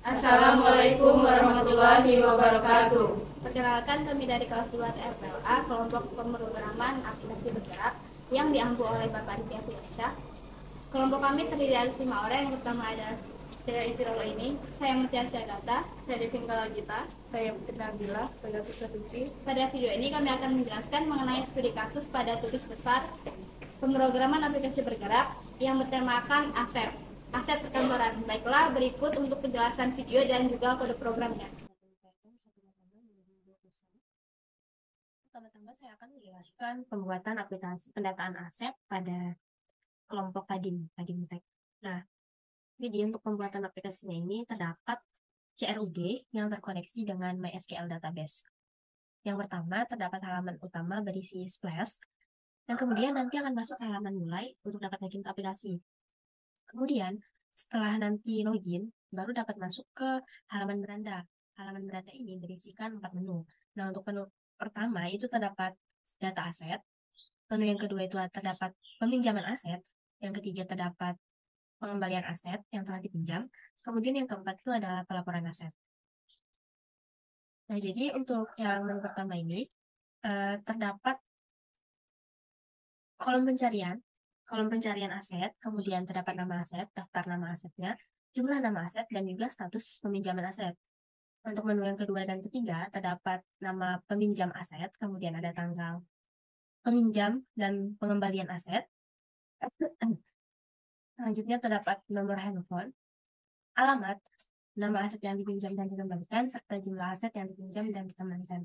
Assalamualaikum warahmatullahi wabarakatuh. Perkenalkan, kami dari kelas 2 TRPLA, kelompok pemrograman aplikasi bergerak yang diampu oleh Bapak Rizky Firmansyah. Kelompok kami terdiri dari 5 orang. Yang pertama ada saya Ijrolo ini, saya Mutiara Syagata, saya Devin Kalagita, saya Putri Nabila, saya Puspa Suci. Pada video ini kami akan menjelaskan mengenai studi kasus pada tulis besar pemrograman aplikasi bergerak yang bertemakan aset perkantoran. Baiklah, berikut untuk penjelasan video dan juga kode programnya. Pertama-tama saya akan menjelaskan pembuatan aplikasi pendataan aset pada kelompok Padimtek. Nah, jadi untuk pembuatan aplikasinya ini terdapat CRUD yang terkoneksi dengan MySQL database. Yang pertama terdapat halaman utama berisi splash, dan kemudian nanti akan masuk ke halaman mulai untuk dapat login ke aplikasi. Kemudian setelah nanti login, baru dapat masuk ke halaman beranda. Halaman beranda ini berisikan 4 menu. Nah, untuk menu pertama itu terdapat data aset, menu yang kedua itu terdapat peminjaman aset, yang ketiga terdapat pengembalian aset yang telah dipinjam, kemudian yang keempat itu adalah pelaporan aset. Nah, jadi untuk yang menu pertama ini terdapat kolom pencarian aset, kemudian terdapat nama aset, daftar nama asetnya, jumlah nama aset, dan juga status peminjaman aset. Untuk menu yang kedua dan ketiga, terdapat nama peminjam aset, kemudian ada tanggal peminjam dan pengembalian aset. Selanjutnya terdapat nomor handphone, alamat, nama aset yang dipinjam dan dikembalikan, serta jumlah aset yang dipinjam dan dikembalikan.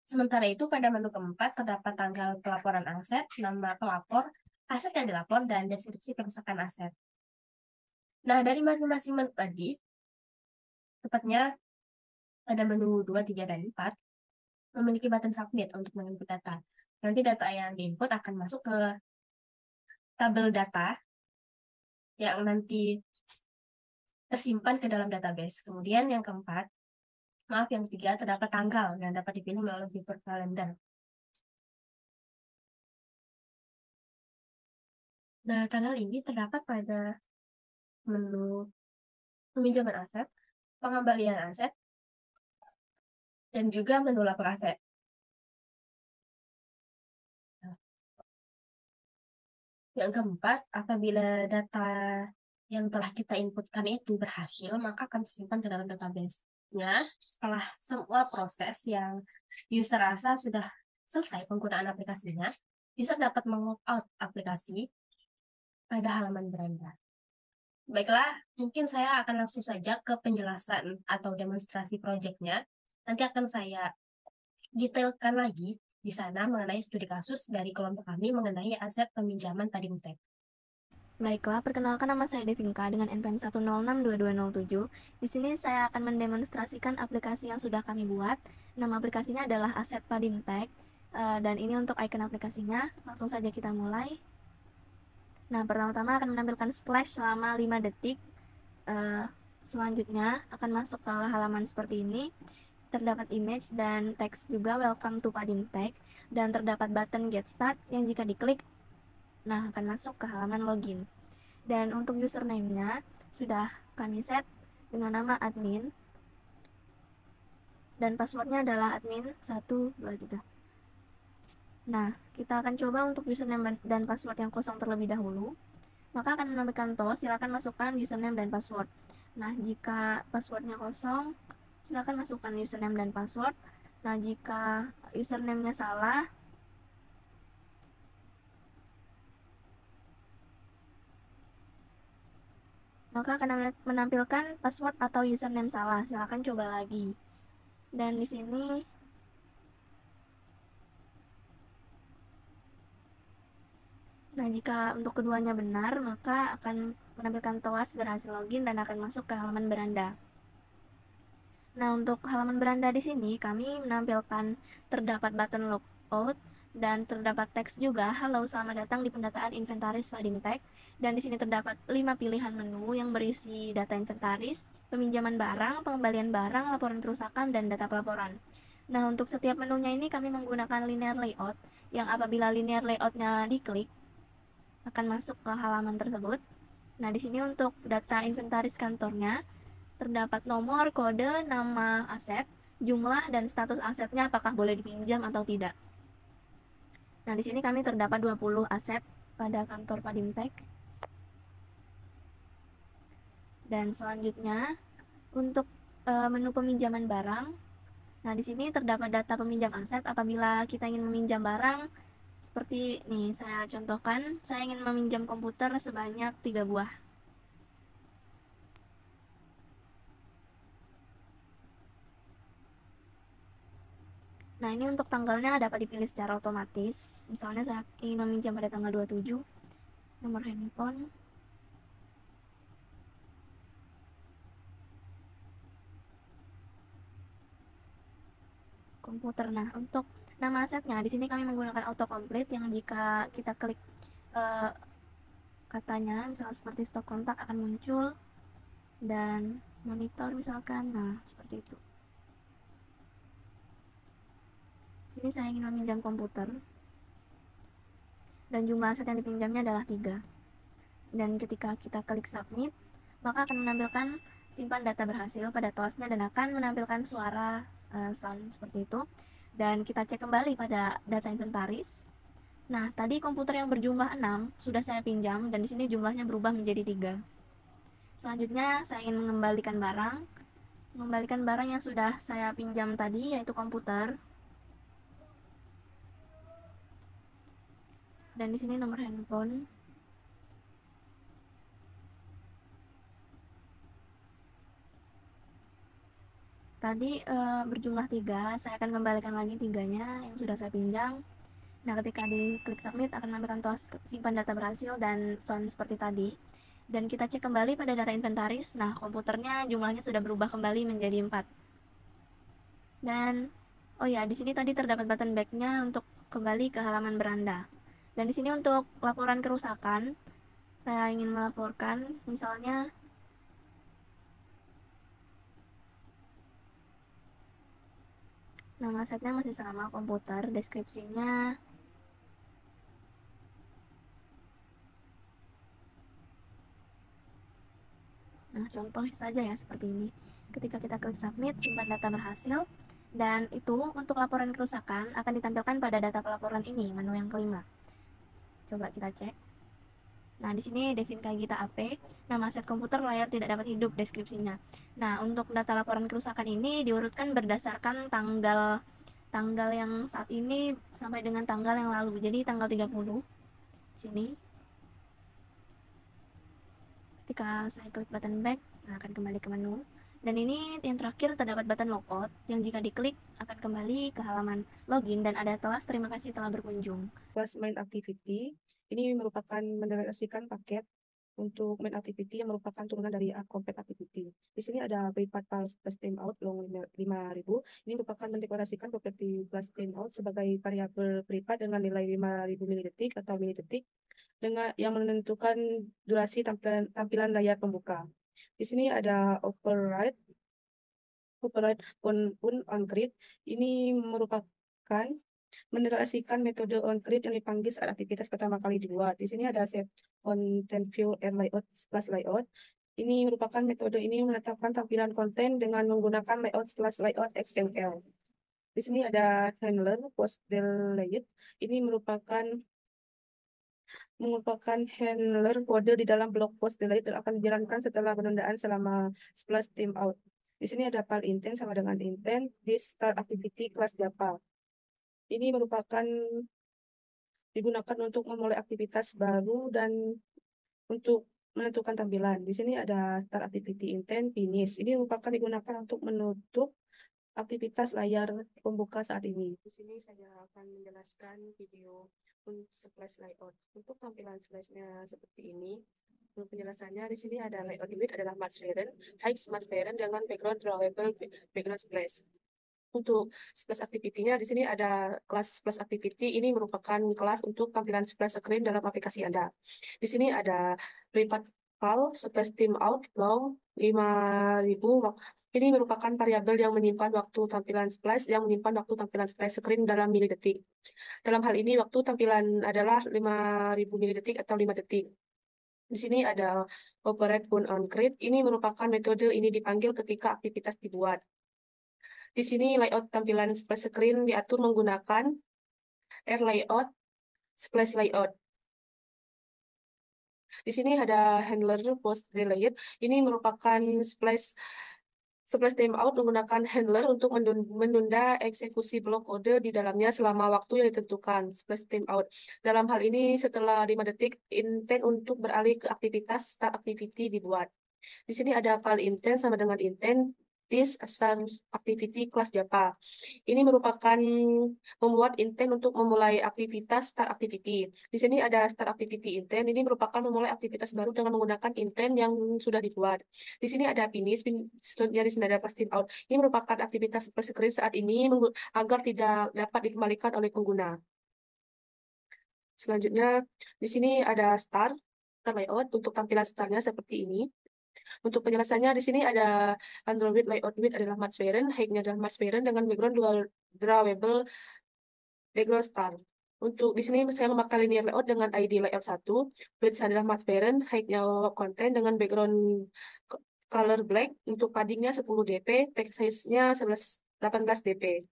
Sementara itu, pada menu keempat terdapat tanggal pelaporan aset, nama pelapor, aset yang dilapor, dan deskripsi kerusakan aset. Nah, dari masing-masing menu tadi, tepatnya pada menu 2, 3, dan 4, memiliki button submit untuk menginput data. Nanti data yang diinput akan masuk ke tabel data yang nanti tersimpan ke dalam database. Kemudian yang ketiga terdapat tanggal yang dapat dipilih melalui fitur kalender. Nah, tanggal ini terdapat pada menu peminjaman aset, pengembalian aset, dan juga menu lapor aset. Yang keempat, apabila data yang telah kita inputkan itu berhasil, maka akan tersimpan ke dalam database-nya. Setelah semua proses yang user rasa sudah selesai penggunaan aplikasinya, user dapat meng-logout aplikasi pada halaman beranda. Baiklah, mungkin saya akan langsung saja ke penjelasan atau demonstrasi proyeknya. Nanti akan saya detailkan lagi di sana mengenai studi kasus dari kelompok kami mengenai aset peminjaman Padimtek. Baiklah, perkenalkan, nama saya Devinka dengan NPM 1062207. Di sini saya akan mendemonstrasikan aplikasi yang sudah kami buat. Nama aplikasinya adalah Aset Padimtek, dan ini untuk icon aplikasinya. Langsung saja kita mulai. Nah, pertama-tama akan menampilkan splash selama 5 detik. Selanjutnya akan masuk ke halaman seperti ini. Terdapat image dan teks juga welcome to Padimtek, dan terdapat button get start yang jika diklik akan masuk ke halaman login. Dan untuk username-nya sudah kami set dengan nama admin, dan passwordnya adalah admin 123. Nah, kita akan coba untuk username dan password yang kosong terlebih dahulu. Maka akan menampilkan tos, silakan masukkan username dan password. Nah, jika passwordnya kosong, silakan masukkan username dan password. Nah, jika username-nya salah, maka akan menampilkan password atau username salah. Silakan coba lagi. Dan di sini jika untuk keduanya benar, maka akan menampilkan TOAS berhasil login dan akan masuk ke halaman beranda. Nah, untuk halaman beranda di sini kami menampilkan terdapat button logout dan terdapat teks juga, halo, selamat datang di pendataan inventaris Padimtek. Dan di sini terdapat 5 pilihan menu yang berisi data inventaris, peminjaman barang, pengembalian barang, laporan kerusakan, dan data pelaporan. Nah, untuk setiap menunya ini kami menggunakan linear layout, yang apabila linear layoutnya diklik, akan masuk ke halaman tersebut. Nah, di sini untuk data inventaris kantornya, terdapat nomor, kode, nama aset, jumlah, dan status asetnya apakah boleh dipinjam atau tidak. Nah, di sini kami terdapat 20 aset pada kantor Padimtek. Dan selanjutnya untuk menu peminjaman barang. Nah, di sini terdapat data peminjam aset apabila kita ingin meminjam barang. Seperti nih, saya contohkan, saya ingin meminjam komputer sebanyak 3 buah. Nah, ini untuk tanggalnya dapat dipilih secara otomatis. Misalnya saya ingin meminjam pada tanggal 27, nomor handphone, komputer. Nah, untuk nama asetnya, di sini kami menggunakan autocomplete yang jika kita klik katanya, misalnya seperti stok kontak akan muncul, dan monitor misalkan, nah seperti itu. Sini saya ingin meminjam komputer, dan jumlah aset yang dipinjamnya adalah 3. Dan ketika kita klik submit, maka akan menampilkan simpan data berhasil pada TOAS-nya dan akan menampilkan suara sound seperti itu. Dan kita cek kembali pada data inventaris. Nah, tadi komputer yang berjumlah 6 sudah saya pinjam dan di sini jumlahnya berubah menjadi 3. Selanjutnya saya ingin mengembalikan barang yang sudah saya pinjam tadi, yaitu komputer. Dan di sini nomor handphone. Tadi berjumlah 3, saya akan kembalikan lagi 3-nya yang sudah saya pinjam. Nah, ketika diklik submit akan menampilkan TOAS simpan data berhasil dan sound seperti tadi. Dan kita cek kembali pada data inventaris. Nah, komputernya jumlahnya sudah berubah kembali menjadi 4. Dan oh ya, di sini tadi terdapat button back-nya untuk kembali ke halaman beranda. Dan di sini untuk laporan kerusakan, saya ingin melaporkan misalnya nama asetnya masih sama, komputer, deskripsinya nah, contoh saja ya seperti ini. Ketika kita klik submit, simpan data berhasil, dan itu untuk laporan kerusakan akan ditampilkan pada data pelaporan ini, menu yang kelima. Coba kita cek. Nah, di sini Devin Kagita AP, nama aset komputer layar tidak dapat hidup, deskripsinya. Nah, untuk data laporan kerusakan ini diurutkan berdasarkan tanggal yang saat ini sampai dengan tanggal yang lalu. Jadi tanggal 30 di sini. Ketika saya klik button back, nah akan kembali ke menu. Dan ini yang terakhir terdapat button logout yang jika diklik akan kembali ke halaman login dan ada TOAS terima kasih telah berkunjung. Kelas main activity ini merupakan mendelegasikan paket untuk main activity yang merupakan turunan dari Complete Activity. Di sini ada prepaid file plus timeout long 5.000. Ini merupakan mendeklarasikan properti plus timeout sebagai variabel prepaid dengan nilai 5.000 milidetik atau milidetik dengan yang menentukan durasi tampilan layar pembuka. Di sini ada override on grid. Ini merupakan mendeklarasikan metode on grid yang dipanggil saat aktivitas pertama kali dibuat. Di sini ada set content view and layout plus layout. Ini merupakan metode ini menetapkan tampilan konten dengan menggunakan layout plus layout XML. Di sini ada handler post delete. Ini merupakan handler kode di dalam blog post delete dan akan dijalankan setelah penundaan selama splash timeout. Di sini ada file intent sama dengan intent di start activity class Java. Ini merupakan digunakan untuk memulai aktivitas baru dan untuk menentukan tampilan. Di sini ada start activity intent finish. Ini merupakan digunakan untuk menutup aktivitas layar pembuka saat ini. Di sini saya akan menjelaskan video splash layout. Untuk tampilan splashnya seperti ini. Untuk penjelasannya di sini ada layout image adalah Smart Parent, High Smart Parent dengan background drawable background splash. Untuk splash activity-nya di sini ada kelas splash activity. Ini merupakan kelas untuk tampilan splash screen dalam aplikasi Anda. Di sini ada prepaid file splash timeout long 5.000. Ini merupakan variabel yang menyimpan waktu tampilan splash yang menyimpan waktu tampilan splash screen dalam milidetik. Dalam hal ini waktu tampilan adalah 5.000 milidetik atau 5 detik. Di sini ada operate on create. Ini merupakan metode ini dipanggil ketika aktivitas dibuat. Di sini layout tampilan splash screen diatur menggunakan air layout, splash layout. Di sini ada handler post delete. Ini merupakan splash timeout menggunakan handler untuk menunda eksekusi blok kode di dalamnya selama waktu yang ditentukan. Splash timeout. Dalam hal ini setelah 5 detik intent untuk beralih ke aktivitas start activity dibuat. Di sini ada file intent sama dengan intent this start activity kelas Java. Ini merupakan membuat intent untuk memulai aktivitas start activity. Di sini ada start activity intent. Ini merupakan memulai aktivitas baru dengan menggunakan intent yang sudah dibuat. Di sini ada finish, selanjutnya di sini ada pass out. Ini merupakan aktivitas screen saat ini agar tidak dapat dikembalikan oleh pengguna. Selanjutnya di sini ada start layout. Untuk tampilan startnya seperti ini. Untuk penjelasannya di sini ada Android layout width adalah match parent, height-nya adalah match parent dengan background dual drawable background star. Untuk di sini saya memakai linear layout dengan ID layout 1, width adalah match parent, height-nya content dengan background color black. Untuk padding-nya 10 dp, text size-nya 18 dp.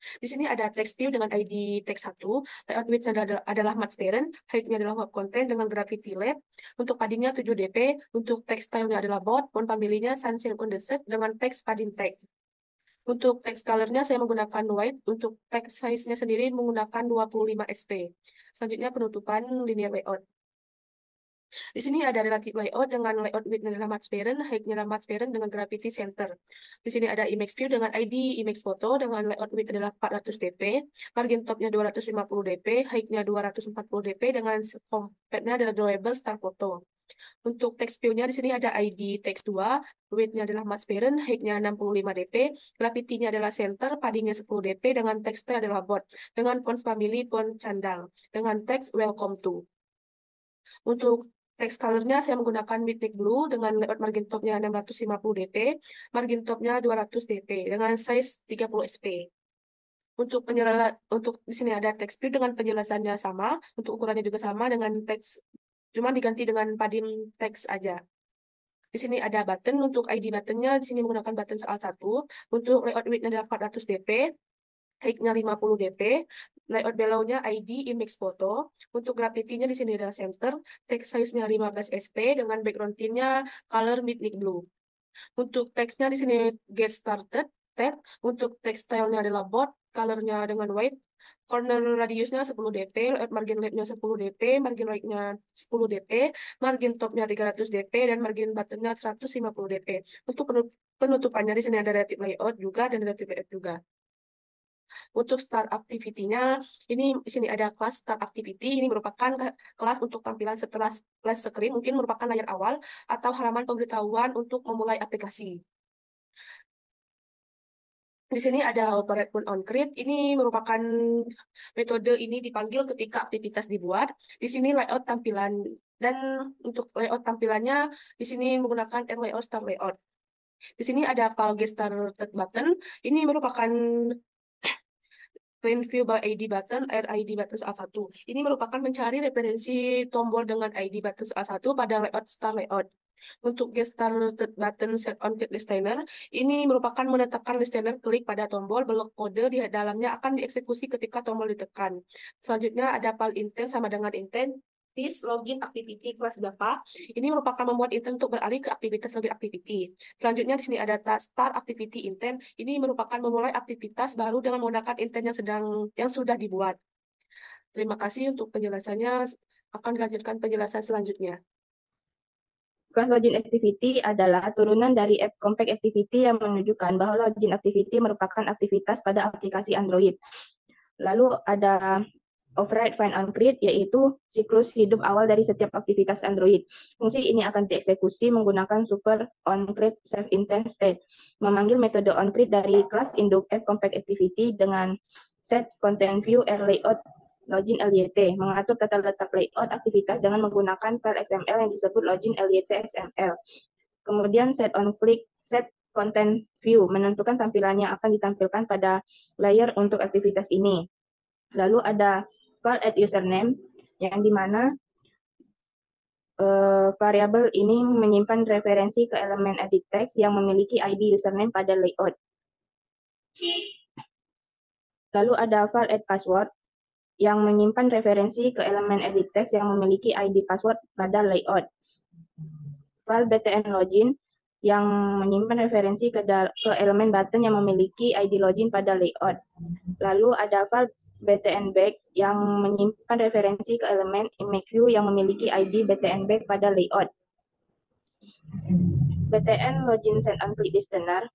Di sini ada text view dengan ID text 1, layout width adalah match parent, height-nya adalah web content dengan gravity lab. Untuk padding-nya 7 dp, untuk text style-nya adalah bot, font family-nya sunshine on the set dengan text padding tag. Untuk text color-nya saya menggunakan white, untuk text size-nya sendiri menggunakan 25 sp. Selanjutnya penutupan linear layout. Di sini ada relative layout dengan layout width adalah match parent, height-nya adalah match parent dengan gravity center. Di sini ada image view dengan ID image photo dengan layout width adalah 400 dp, margin top-nya 250 dp, height-nya 240 dp dengan compactnya adalah drawable star photo. Untuk text view-nya di sini ada ID text 2, width-nya adalah match parent, height-nya 65 dp, gravity-nya adalah center, padding-nya 10 dp dengan text-nya adalah bot, dengan font family font candang, dengan teks welcome to. Untuk text color-nya saya menggunakan Midnight Blue dengan layout margin top-nya 650 dp, margin top-nya 200 dp dengan size 30 sp. Untuk di sini ada text view dengan penjelasannya sama, untuk ukurannya juga sama dengan teks, cuma diganti dengan padding teks aja. Di sini ada button, untuk ID buttonnya di sini menggunakan button soal 1, untuk layout width-nya adalah 400 dp, height-nya 50 dp, layout below-nya ID image photo. Untuk gravity-nya di sini adalah center, text size-nya 15 sp dengan background theme-nya color midnight blue. Untuk text-nya di sini get started tab, untuk text style-nya adalah bot, color-nya dengan white, corner radius-nya 10 dp, layout margin left-nya 10 dp, margin right-nya 10 dp, margin top-nya 300 dp dan margin button-nya 150 dp. Untuk penutupannya di sini ada relative layout juga dan relative layout juga. Untuk start activity-nya, ini di sini ada kelas start activity. Ini merupakan kelas untuk tampilan setelah splash screen, mungkin merupakan layar awal atau halaman pemberitahuan untuk memulai aplikasi. Di sini ada operate on create. Ini merupakan metode ini dipanggil ketika aktivitas dibuat. Di sini layout tampilan dan untuk layout tampilannya di sini menggunakan air layout start layout. Di sini ada file get started button. Ini merupakan Print view by ID button, ID button soal 1. Ini merupakan mencari referensi tombol dengan ID button soal 1 pada layout start layout. Untuk get started button set on click listener, ini merupakan menetapkan listener klik pada tombol, blok kode di dalamnya akan dieksekusi ketika tombol ditekan. Selanjutnya ada file intent sama dengan intent this login activity kelas Java. Ini merupakan membuat intent untuk beralih ke aktivitas login activity. Selanjutnya di sini ada start activity intent. Ini merupakan memulai aktivitas baru dengan menggunakan intent yang sudah dibuat. Terima kasih untuk penjelasannya. Akan dilanjutkan penjelasan selanjutnya. Kelas login activity adalah turunan dari app compact activity yang menunjukkan bahwa login activity merupakan aktivitas pada aplikasi Android. Lalu ada override find on create, yaitu siklus hidup awal dari setiap aktivitas Android. Fungsi ini akan dieksekusi menggunakan super on create save intent state. Memanggil metode on create dari kelas induk app compact activity dengan set content view air layout login LYT, mengatur tata letak layout aktivitas dengan menggunakan file XML yang disebut login LYT XML. Kemudian set on click set content view, menentukan tampilan yang akan ditampilkan pada layer untuk aktivitas ini. Lalu ada file add username, yang dimana variabel ini menyimpan referensi ke elemen edit text yang memiliki ID username pada layout. Lalu ada file add password yang menyimpan referensi ke elemen edit text yang memiliki ID password pada layout. File btn login yang menyimpan referensi ke elemen button yang memiliki ID login pada layout. Lalu ada file btn back yang menyimpan referensi ke elemen image view yang memiliki ID btn back pada layout. btn login set on click listener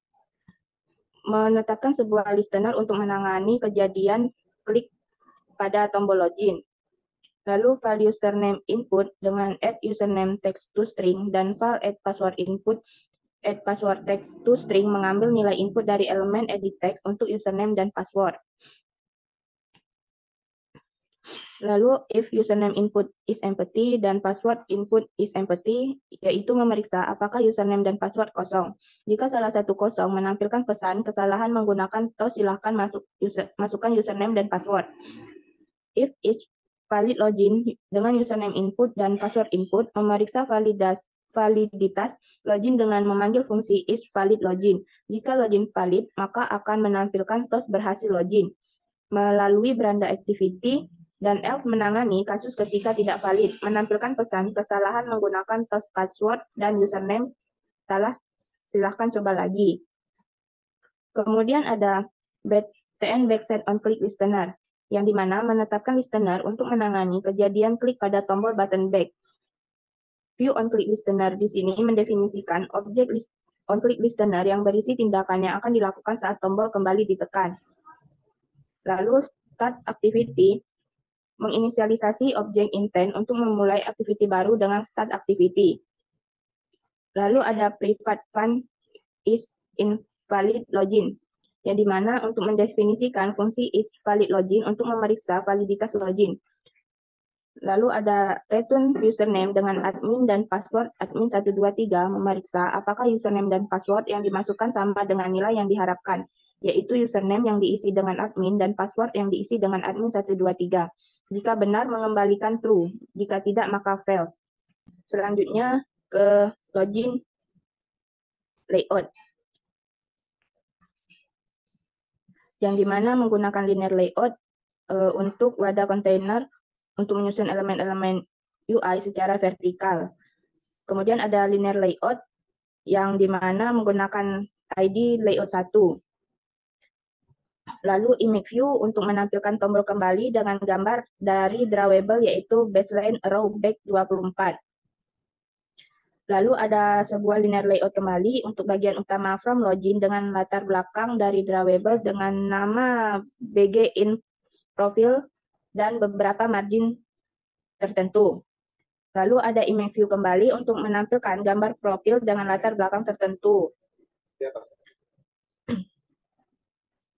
menetapkan sebuah listener untuk menangani kejadian klik pada tombol login. Lalu file username input dengan add username text to string dan file add password input add password text to string mengambil nilai input dari elemen edit text untuk username dan password. Lalu if username input is empty dan password input is empty, yaitu memeriksa apakah username dan password kosong. Jika salah satu kosong menampilkan pesan kesalahan menggunakan tos silahkan masukkan username dan password. If is valid login dengan username input dan password input, memeriksa validitas login dengan memanggil fungsi is valid login. Jika login valid, maka akan menampilkan tos berhasil login melalui beranda activity, dan else menangani kasus ketika tidak valid, menampilkan pesan kesalahan menggunakan tos password dan username salah, silahkan coba lagi. Kemudian ada btn backset on click listener, yang dimana menetapkan listener untuk menangani kejadian klik pada tombol button back. View on click listener di sini mendefinisikan objek on click listener yang berisi tindakan yang akan dilakukan saat tombol kembali ditekan. Lalu start activity menginisialisasi objek intent untuk memulai activity baru dengan start activity. Lalu ada private fund is invalid login, yang dimana untuk mendefinisikan fungsi is valid login untuk memeriksa validitas login. Lalu ada return username dengan admin dan password admin 123 memeriksa apakah username dan password yang dimasukkan sama dengan nilai yang diharapkan, yaitu username yang diisi dengan admin dan password yang diisi dengan admin 123. Jika benar, mengembalikan true. Jika tidak, maka false. Selanjutnya ke login layout, yang dimana menggunakan linear layout untuk wadah kontainer untuk menyusun elemen-elemen UI secara vertikal. Kemudian ada linear layout yang dimana menggunakan ID layout 1. Lalu image view untuk menampilkan tombol kembali dengan gambar dari drawable yaitu baseline row back 24. Lalu ada sebuah linear layout kembali untuk bagian utama from login dengan latar belakang dari drawable dengan nama BG in profile dan beberapa margin tertentu. Lalu ada image view kembali untuk menampilkan gambar profil dengan latar belakang tertentu.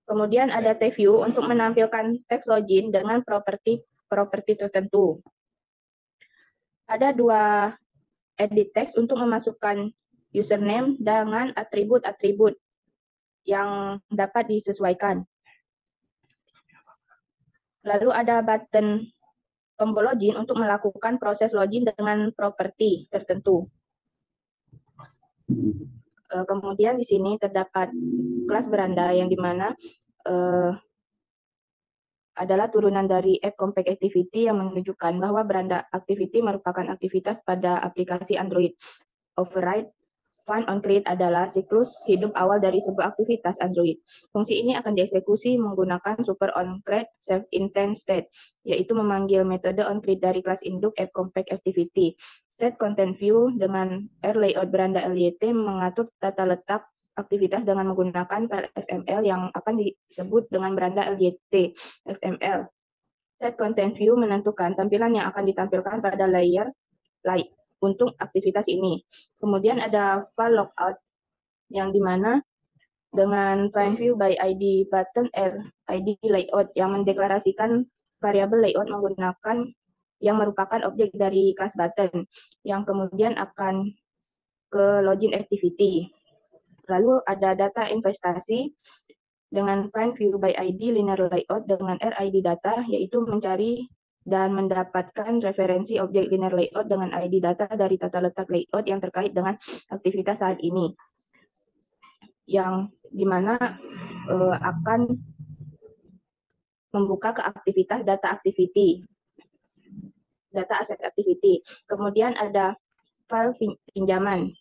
Kemudian ada text view untuk menampilkan teks login dengan properti tertentu. Ada dua edit text untuk memasukkan username dengan atribut-atribut yang dapat disesuaikan. Lalu ada button tombol login untuk melakukan proses login dengan properti tertentu. Kemudian di sini terdapat kelas beranda yang dimana adalah turunan dari App Compact Activity yang menunjukkan bahwa beranda activity merupakan aktivitas pada aplikasi Android. Override fun on create adalah siklus hidup awal dari sebuah aktivitas Android. Fungsi ini akan dieksekusi menggunakan super on create save intent state, yaitu memanggil metode on create dari kelas induk App Compact Activity. Set content view dengan layout beranda LYT mengatur tata letak aktivitas dengan menggunakan file XML yang akan disebut dengan beranda LYT XML. Set content view menentukan tampilan yang akan ditampilkan pada layer untuk aktivitas ini. Kemudian ada file logout yang dimana dengan find view by ID button ID layout yang mendeklarasikan variabel layout menggunakan yang merupakan objek dari kelas button yang kemudian akan ke login activity. Lalu ada data investasi dengan find view by ID linear layout dengan RID data, yaitu mencari dan mendapatkan referensi objek linear layout dengan ID data dari tata letak layout yang terkait dengan aktivitas saat ini, yang dimana akan membuka ke aktivitas data activity, data asset activity. Kemudian ada file pinjaman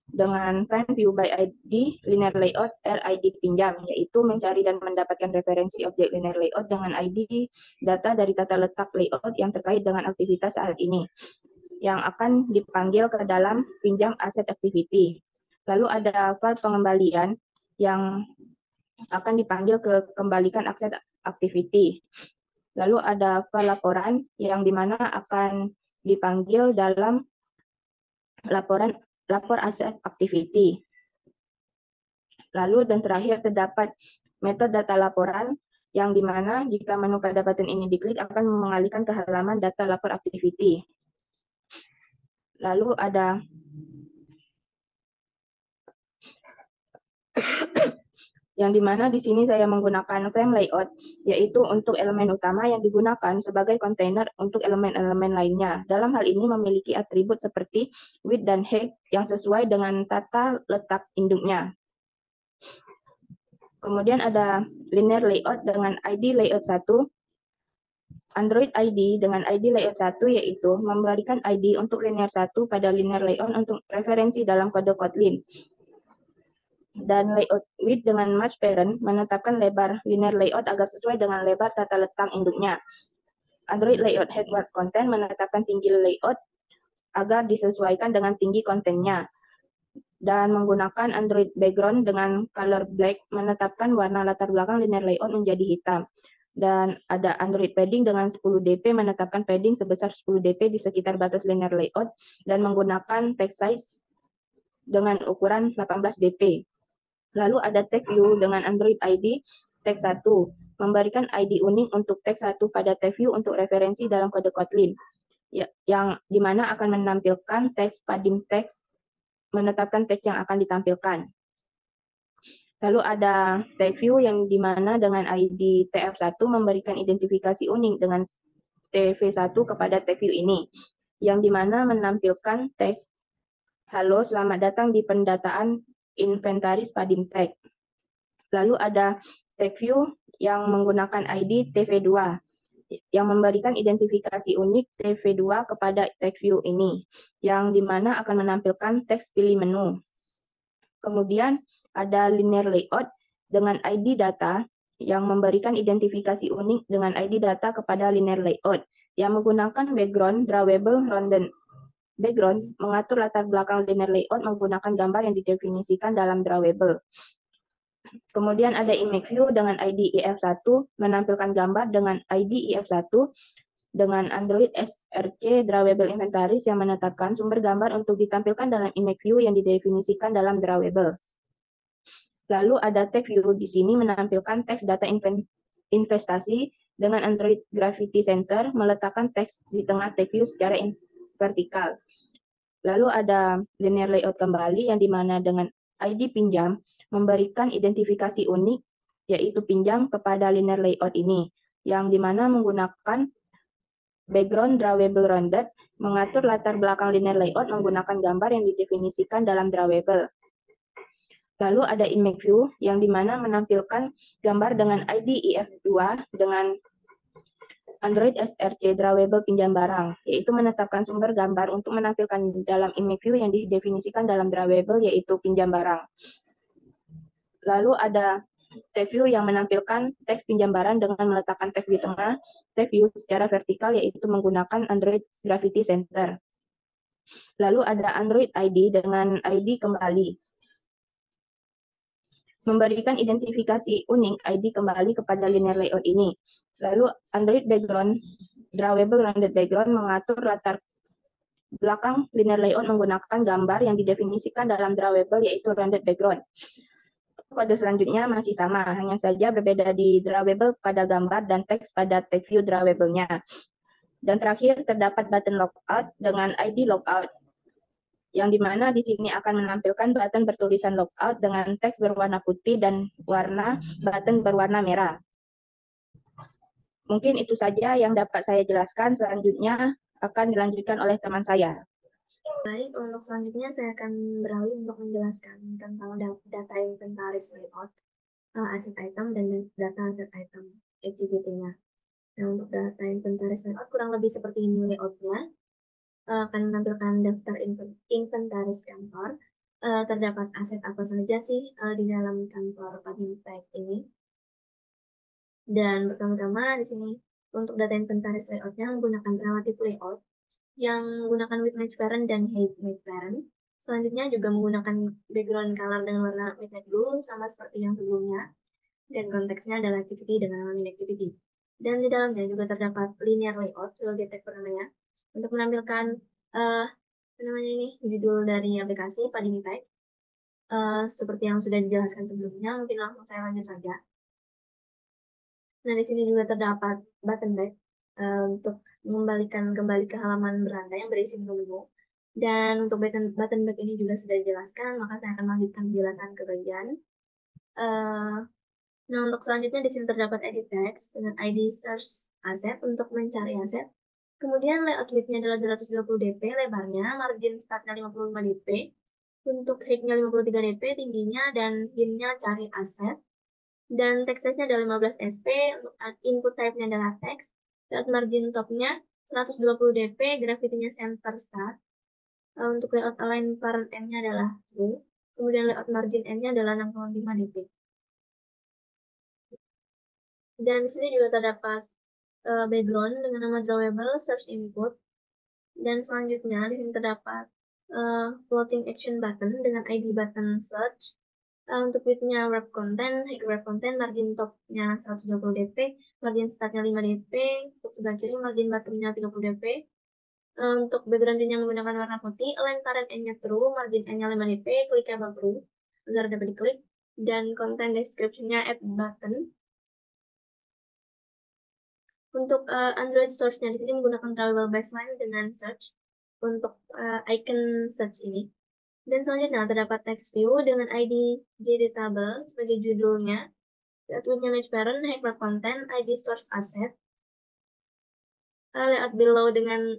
dengan find view by ID linear layout RID pinjam, yaitu mencari dan mendapatkan referensi objek linear layout dengan ID data dari tata letak layout yang terkait dengan aktivitas saat ini, yang akan dipanggil ke dalam pinjam asset activity. Lalu ada file pengembalian yang akan dipanggil ke kembalikan asset activity. Lalu ada file laporan yang dimana akan dipanggil dalam lapor asset activity. Lalu dan terakhir terdapat metode data laporan yang dimana jika menu pada button ini diklik akan mengalihkan ke halaman data lapor activity. Lalu ada yang dimana di sini saya menggunakan frame layout, yaitu untuk elemen utama yang digunakan sebagai kontainer untuk elemen-elemen lainnya. Dalam hal ini memiliki atribut seperti width dan height yang sesuai dengan tata letak induknya. Kemudian ada linear layout dengan ID layout 1, Android ID dengan ID layout 1, yaitu memberikan ID untuk linear 1 pada linear layout untuk referensi dalam kode Kotlin. Dan layout width dengan match parent menetapkan lebar linear layout agar sesuai dengan lebar tata letak induknya. Android layout headward content menetapkan tinggi layout agar disesuaikan dengan tinggi kontennya. Dan menggunakan Android background dengan color black menetapkan warna latar belakang linear layout menjadi hitam. Dan ada Android padding dengan 10 dp menetapkan padding sebesar 10 dp di sekitar batas linear layout dan menggunakan text size dengan ukuran 18 dp. Lalu ada tag view dengan Android ID tag 1, memberikan ID unik untuk tag 1 pada tag view untuk referensi dalam kode Kotlin, yang dimana akan menampilkan teks padding text, menetapkan teks yang akan ditampilkan. Lalu ada tag view yang dimana dengan ID TF1 memberikan identifikasi unik dengan TV1 kepada tag view ini, yang dimana menampilkan teks halo selamat datang di pendataan inventaris padding tag. Lalu ada tag view yang menggunakan ID TV2 yang memberikan identifikasi unik TV2 kepada tag view ini, yang dimana akan menampilkan teks pilih menu. Kemudian ada linear layout dengan ID data yang memberikan identifikasi unik dengan ID data kepada linear layout, yang menggunakan background drawable rounded background mengatur latar belakang linear layout menggunakan gambar yang didefinisikan dalam drawable. Kemudian ada image view dengan ID EF1 menampilkan gambar dengan ID EF1 dengan Android SRC drawable inventaris yang menetapkan sumber gambar untuk ditampilkan dalam image view yang didefinisikan dalam drawable. Lalu ada tag view di sini menampilkan teks data investasi dengan Android Gravity Center meletakkan teks di tengah tag view secara vertikal. Lalu ada linear layout kembali yang dimana dengan ID pinjam memberikan identifikasi unik yaitu pinjam kepada linear layout ini, yang dimana menggunakan background drawable rounded mengatur latar belakang linear layout menggunakan gambar yang didefinisikan dalam drawable. Lalu ada image view yang dimana menampilkan gambar dengan ID EF2 dengan Android SRC drawable pinjam barang, yaitu menetapkan sumber gambar untuk menampilkan dalam image view yang didefinisikan dalam drawable yaitu pinjam barang. Lalu ada tag view yang menampilkan teks pinjam barang dengan meletakkan teks di tengah tag view secara vertikal yaitu menggunakan Android Gravity Center. Lalu ada Android ID dengan ID kembali, memberikan identifikasi unik ID kembali kepada linear layout ini. Lalu Android background, drawable rounded background mengatur latar belakang linear layout menggunakan gambar yang didefinisikan dalam drawable yaitu rounded background. Kode selanjutnya masih sama, hanya saja berbeda di drawable pada gambar dan teks pada tag view drawable-nya. Dan terakhir terdapat button logout dengan ID logout, yang dimana di sini akan menampilkan button bertulisan logout dengan teks berwarna putih dan warna button berwarna merah. Mungkin itu saja yang dapat saya jelaskan. Selanjutnya akan dilanjutkan oleh teman saya. Baik, untuk selanjutnya saya akan beralih untuk menjelaskan tentang data inventaris layout, aset item, dan data aset item activity-nya. Nah, untuk data inventaris layout kurang lebih seperti ini layout-nya. Akan menampilkan daftar inventaris kantor. Terdapat aset apa saja sih di dalam kantor Padimtek ini. Dan pertama-tama di sini untuk data inventaris layout-nya menggunakan relative layout yang menggunakan with match parent dan hide match parent. Selanjutnya juga menggunakan background color dengan warna midnight blue sama seperti yang sebelumnya. Dan konteksnya adalah activity dengan nama activity. Dan di dalamnya juga terdapat linear layout sebagai tag pertama untuk menampilkan judul dari aplikasi Padimtek. Seperti yang sudah dijelaskan sebelumnya, mungkin langsung saya lanjut saja. Nah, di sini juga terdapat button back untuk mengembalikan kembali ke halaman beranda yang berisi menu. Dan untuk button back ini juga sudah dijelaskan, maka saya akan melanjutkan penjelasan ke bagian. Nah, untuk selanjutnya di sini terdapat edit text dengan ID search asset untuk mencari aset. Kemudian layout width-nya adalah 220 dp, lebarnya, margin start-nya 55 dp, untuk height-nya 53 dp, tingginya, dan hint-nya cari aset. Dan text size-nya adalah 15 sp, untuk input type-nya adalah text, layout margin top-nya 120 dp, gravity-nya center start. Untuk layout align parent n-nya adalah true, kemudian layout margin n-nya adalah 65 dp. Dan di sini juga terdapat background dengan nama drawable search input. Dan selanjutnya di sini terdapat floating action button dengan ID button search. Untuk width-nya web content, height web content, margin top-nya 120 dp, margin start-nya 5 dp, untuk sebelah kiri margin bottom-nya 30 dp. Untuk background-nya menggunakan warna putih, align parent n-nya true, margin n-nya 5 dp, clickable true agar dapat diklik, dan content description-nya add button. Untuk Android source-nya di sini menggunakan drawable baseline dengan search untuk icon search ini. Dan selanjutnya terdapat text view dengan ID JDatable sebagai judulnya, layout-nya match parent, hyper content, ID source asset, layout below dengan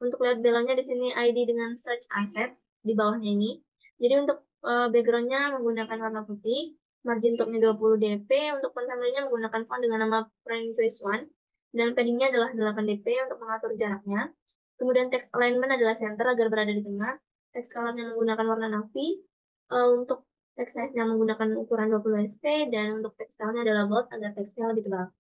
untuk layout below-nya di sini ID dengan search asset di bawahnya ini. Jadi untuk background-nya menggunakan warna putih, margin top-nya 20 dp, untuk content-nya menggunakan font dengan nama Prime Choice One. Dan padding-nya adalah 8 dp untuk mengatur jaraknya. Kemudian text alignment adalah center agar berada di tengah. Text color-nya menggunakan warna navy. Untuk text size-nya menggunakan ukuran 20 sp, dan untuk text style-nya adalah bold agar teksnya lebih tebal.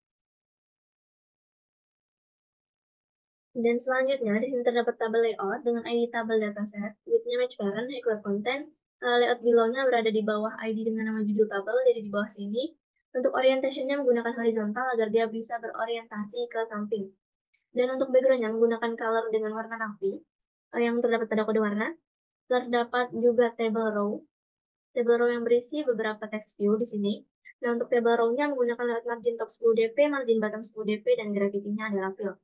Dan selanjutnya di sini terdapat tabel layout dengan ID tabel dataset, width-nya match parent, height web content. Layout below-nya berada di bawah ID dengan nama judul tabel, jadi di bawah sini. Untuk orientation-nya menggunakan horizontal agar dia bisa berorientasi ke samping. Dan untuk background-nya menggunakan color dengan warna navy yang terdapat pada kode warna. Terdapat juga table row yang berisi beberapa text view di sini. Nah, untuk table row-nya menggunakan layout margin top 10 dp, margin bottom 10 dp, dan gravity-nya adalah fill.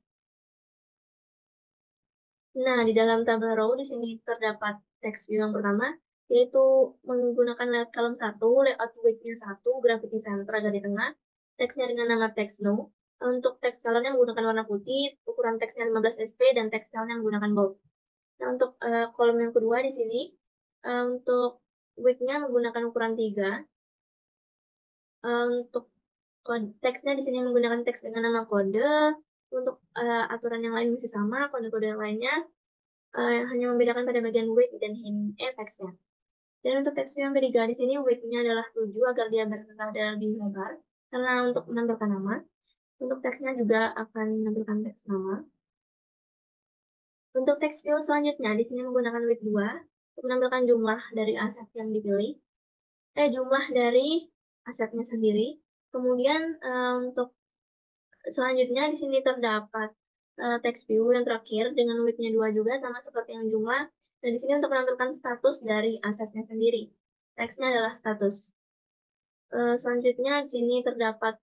Nah, di dalam table row di sini terdapat text view yang pertama, yaitu menggunakan layout column 1, layout width-nya 1, gravity center agak di tengah, teksnya dengan nama text no. Untuk text color-nya menggunakan warna putih, ukuran teksnya 15 sp, dan text style-nya menggunakan bold. Nah, untuk kolom yang kedua di sini, untuk width-nya menggunakan ukuran 3. Untuk teksnya di sini menggunakan teks dengan nama kode. Untuk aturan yang lain masih sama, kode-kode yang lainnya hanya membedakan pada bagian width dan hint teksnya. Dan untuk teks yang ketiga di sini width-nya adalah 7 agar dia berada lebih lebar karena untuk menampilkan nama. Untuk teksnya juga akan menampilkan teks nama. Untuk teks field selanjutnya di sini menggunakan width 2 untuk menampilkan jumlah dari aset yang dipilih. Jumlah dari asetnya sendiri. Kemudian untuk selanjutnya di sini terdapat text view yang terakhir dengan width-nya 2 juga sama seperti yang jumlah. Dan di sini untuk menampilkan status dari asetnya sendiri. Teksnya adalah status. Selanjutnya di sini terdapat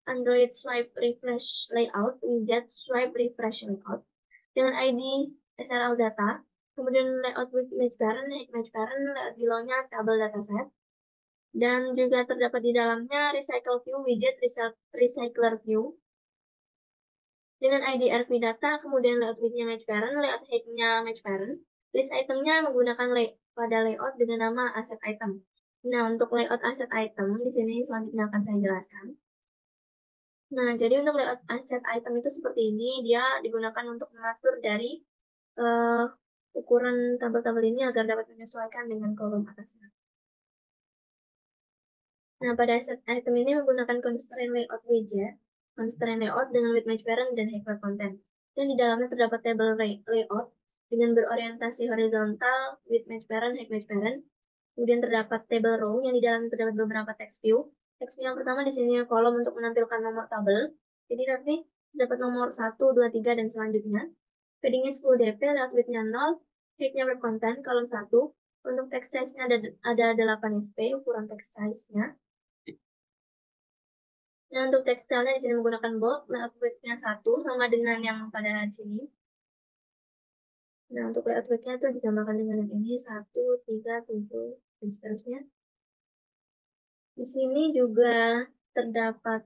Android swipe refresh layout, widget swipe refresh layout dengan ID SRL data. Kemudian layout with match parent, layout below-nya tabel dataset. Dan juga terdapat di dalamnya recycle view, widget recycler view, dengan ID RV data, kemudian layout width-nya match parent, layout height-nya match parent. List itemnya menggunakan pada layout dengan nama asset item. Nah, untuk layout asset item di sini selanjutnya akan saya jelaskan. Nah, jadi untuk layout asset item itu seperti ini, dia digunakan untuk mengatur dari ukuran tabel-tabel ini agar dapat menyesuaikan dengan kolom atasnya. Nah, pada asset item ini menggunakan constraint layout widget, constraint layout dengan width match parent dan hyper content. Dan di dalamnya terdapat table layout dengan berorientasi horizontal, width match parent, height match parent. Kemudian terdapat table row yang di dalamnya terdapat beberapa text view. Text view yang pertama di sini kolom untuk menampilkan nomor tabel. Jadi nanti terdapat nomor 1, 2, 3, dan selanjutnya. Paddingnya 10 dp, layout width-nya 0, height-nya berkonten, kolom 1. Untuk text size-nya ada 8 sp, ukuran text size-nya. Nah, untuk tekstilnya di sini menggunakan bold, layout width-nya 1 sama dengan yang pada di sini. Nah, untuk layout width-nya itu ditambahkan dengan yang ini 1, 3, 7, dan seterusnya. Di sini juga terdapat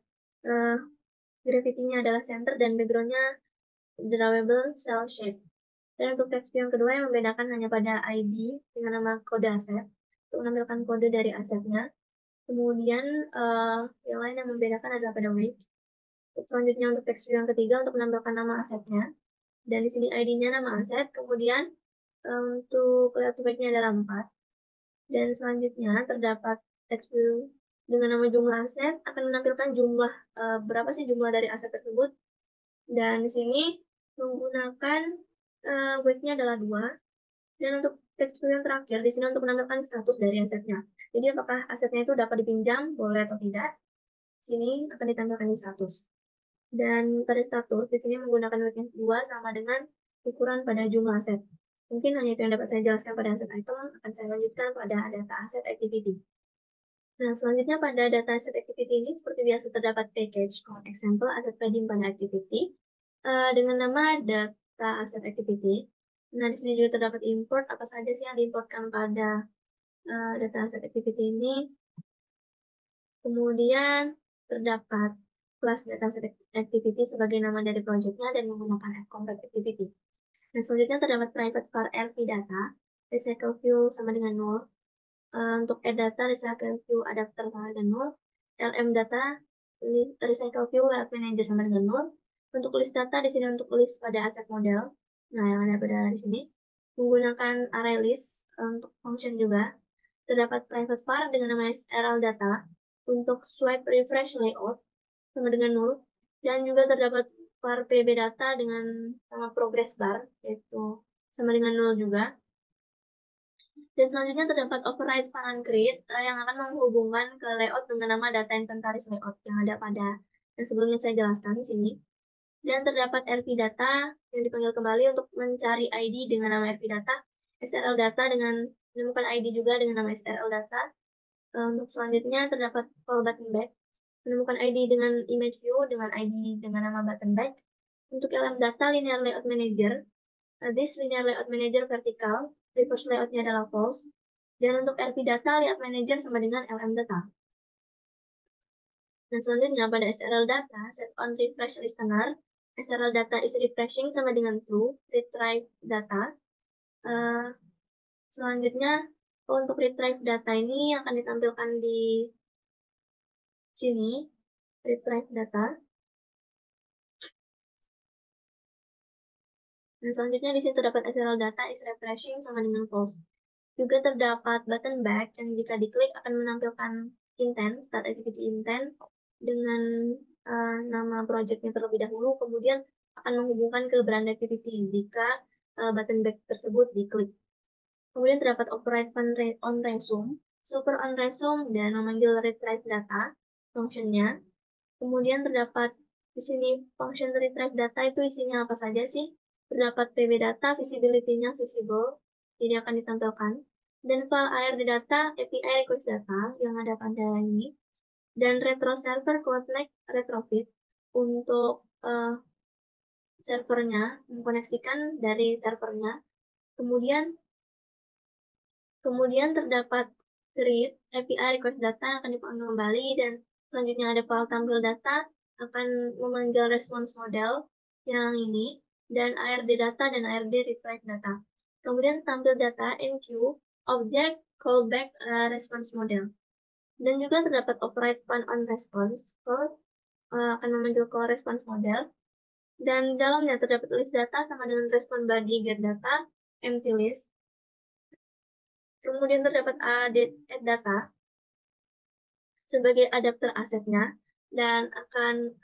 gravity-nya adalah center dan background-nya drawable cell shape. Dan untuk text yang kedua yang membedakan hanya pada ID dengan nama kode aset untuk menampilkan kode dari asetnya. Kemudian yang lain yang membedakan adalah pada weight. Selanjutnya untuk text yang ketiga untuk menampilkan nama asetnya. Dan di sini ID-nya nama aset. Kemudian untuk layout weight-nya adalah 4. Dan selanjutnya terdapat text dengan nama jumlah aset akan menampilkan jumlah berapa sih jumlah dari aset tersebut. Dan di sini menggunakan weight-nya adalah 2. Dan untuk text yang terakhir di sini untuk menampilkan status dari asetnya. Jadi apakah asetnya itu dapat dipinjam, boleh atau tidak. Di sini akan ditampilkan di status. Dan pada status di sini menggunakan weight-nya 2 sama dengan ukuran pada jumlah aset. Mungkin hanya itu yang dapat saya jelaskan pada aset item, akan saya lanjutkan pada data aset activity. Nah, selanjutnya pada data aset activity ini seperti biasa terdapat package called example asset padding pada activity dengan nama data aset activity. Nah, di sini juga terdapat import apa saja sih yang diimportkan pada data aset activity ini. Kemudian terdapat kelas data aset activity sebagai nama dari projectnya dan menggunakan compact activity. Nah, selanjutnya terdapat private var RV data, recycle view sama dengan 0. Untuk add data, recycle view adapter sama dengan 0. LM data, recycle view layout manager sama dengan 0. Untuk list data di sini untuk list pada aset model. Nah, yang ada pada di sini menggunakan array list untuk function juga. Terdapat private var dengan nama SRL data untuk swipe refresh layout sama dengan 0. Dan juga terdapat var PB data dengan nama progress bar yaitu sama dengan 0 juga. Dan selanjutnya terdapat override var uncreate yang akan menghubungkan ke layout dengan nama data inventaris layout yang ada pada yang sebelumnya saya jelaskan di sini. Dan terdapat RV data yang dipanggil kembali untuk mencari ID dengan nama RV data, SRL data dengan menemukan ID juga dengan nama SRL data. Untuk selanjutnya terdapat call button back, menemukan ID dengan image view dengan ID dengan nama button back. Untuk LM data linear layout manager, this linear layout manager vertical, reverse layoutnya adalah false. Dan untuk RV data layout manager sama dengan LM data. Dan selanjutnya pada SRL data, set on refresh listener, SRL data is refreshing sama dengan true, retrieve data. Selanjutnya untuk retrieve data ini akan ditampilkan di sini, retrieve data. Dan selanjutnya di sini terdapat SRL data is refreshing sama dengan false. Juga terdapat button back yang jika diklik akan menampilkan intent, start activity intent dengan nama projectnya terlebih dahulu, kemudian akan menghubungkan ke brand activity jika button back tersebut diklik. Kemudian terdapat override on resume, super on resume, dan memanggil retrieve data functionnya. Kemudian terdapat di sini function retrieve data itu isinya apa saja sih? Terdapat PB data, visibility-nya visible, jadi akan ditampilkan. Dan file ARD data, API request data yang ada pada ini. Dan retro server connect retrofit untuk servernya, mengkoneksikan dari servernya. Kemudian terdapat create API request data yang akan dipanggil kembali, dan selanjutnya ada file tampil data akan memanggil response model yang ini, dan ARD data dan ARD retrieve data. Kemudian tampil data enqueue, object, callback, response model. Dan juga terdapat override fun on response, call akan memanggil call response model. Dan dalamnya terdapat list data sama dengan respon body get data, empty list. Kemudian terdapat add data sebagai adapter asetnya dan akan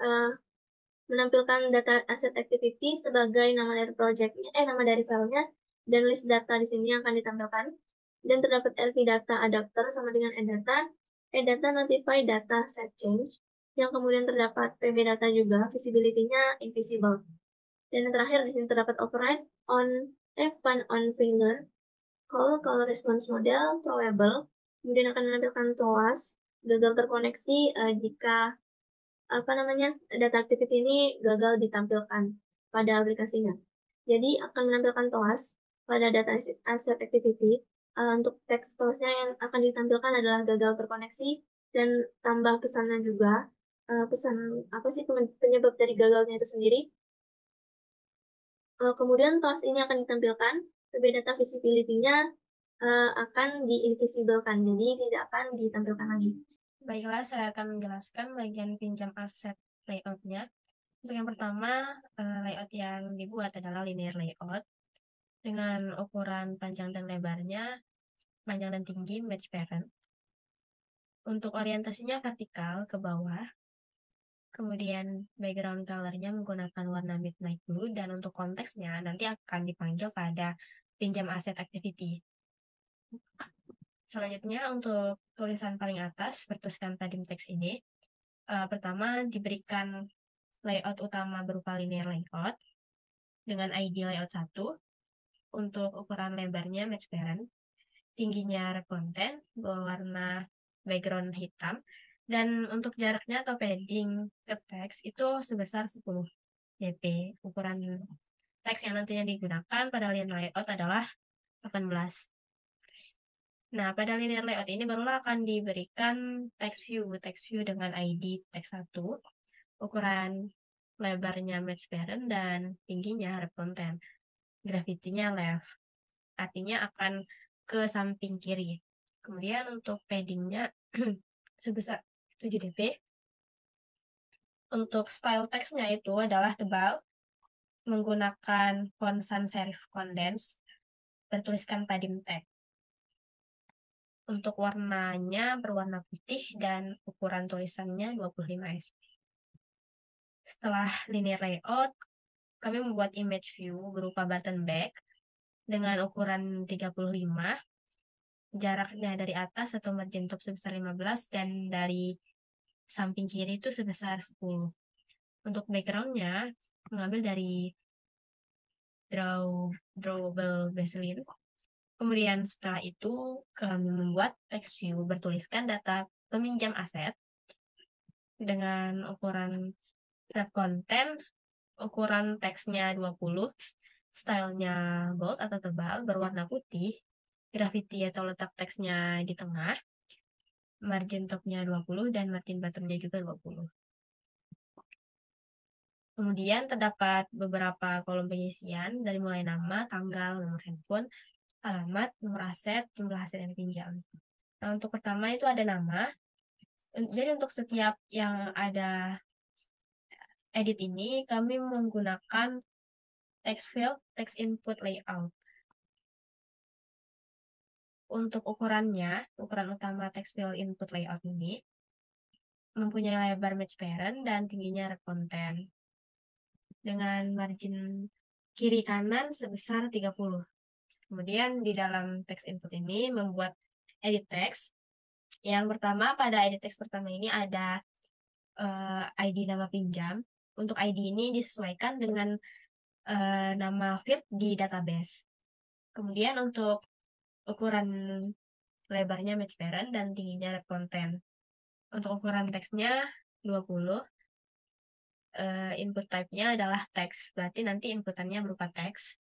menampilkan data asset activity sebagai nama dari projectnya, nama dari filenya, dan list data di sini yang akan ditampilkan. Dan terdapat LV data adapter sama dengan add data notify data set change, yang kemudian terdapat PB data juga, visibility-nya invisible. Dan yang terakhir di sini terdapat override on fun on finger, call response model, throwable, kemudian akan menampilkan TOAS, gagal terkoneksi jika data activity ini gagal ditampilkan pada aplikasinya. Jadi akan menampilkan TOAS pada data asset activity. Untuk teks TOAS-nya yang akan ditampilkan adalah gagal terkoneksi dan tambah pesannya juga. Pesan apa sih penyebab dari gagalnya itu sendiri. Kemudian TOAS ini akan ditampilkan, PB data visibility-nya akan di-invisiblekan, jadi tidak akan ditampilkan lagi. Baiklah, saya akan menjelaskan bagian pinjam aset layout-nya. Untuk yang pertama, layout yang dibuat adalah linear layout dengan ukuran panjang dan lebarnya, panjang dan tinggi match parent. Untuk orientasinya vertikal ke bawah, kemudian background color-nya menggunakan warna midnight blue, dan untuk konteksnya nanti akan dipanggil pada pinjam aset activity. Selanjutnya, untuk tulisan paling atas bertuliskan padding text ini, pertama diberikan layout utama berupa linear layout dengan ID layout 1, untuk ukuran lebarnya match parent, tingginya wrap content, berwarna background hitam, dan untuk jaraknya atau padding ke teks itu sebesar 10 dp. Ukuran teks yang nantinya digunakan pada linear layout adalah 18. Nah, pada linear layout ini barulah akan diberikan text view dengan ID teks 1, ukuran lebarnya match parent, dan tingginya wrap content. Gravity-nya left, artinya akan ke samping kiri. Kemudian untuk padding-nya sebesar 7 dp. Untuk style teksnya itu adalah tebal, menggunakan font sans serif condense, bertuliskan padding text. Untuk warnanya berwarna putih dan ukuran tulisannya 25 sp. Setelah linear layout, kami membuat image view berupa button back dengan ukuran 35, jaraknya dari atas atau margin top sebesar 15, dan dari samping kiri itu sebesar 10. Untuk background-nya mengambil dari drawable Vaseline. Kemudian setelah itu kami membuat text view bertuliskan data peminjam aset dengan ukuran wrap content, ukuran teksnya 20, stylenya bold atau tebal, berwarna putih, gravity atau letak teksnya di tengah, margin topnya 20, dan margin bottomnya juga 20. Kemudian terdapat beberapa kolom pengisian dari mulai nama, tanggal, nomor handphone, alamat, nomor aset, jumlah aset yang dipinjam. Nah, untuk pertama itu ada nama. Jadi untuk setiap yang ada edit ini, kami menggunakan text field, text input layout. Untuk ukurannya, ukuran utama text field input layout ini mempunyai lebar match parent dan tingginya wrap content dengan margin kiri kanan sebesar 30. Kemudian di dalam text input ini membuat edit text. Yang pertama, pada edit text pertama ini ada ID nama pinjam. Untuk ID ini disesuaikan dengan nama field di database. Kemudian untuk ukuran lebarnya match parent dan tingginya wrap content. Untuk ukuran teksnya 20. Input type-nya adalah teks, berarti nanti inputannya berupa teks.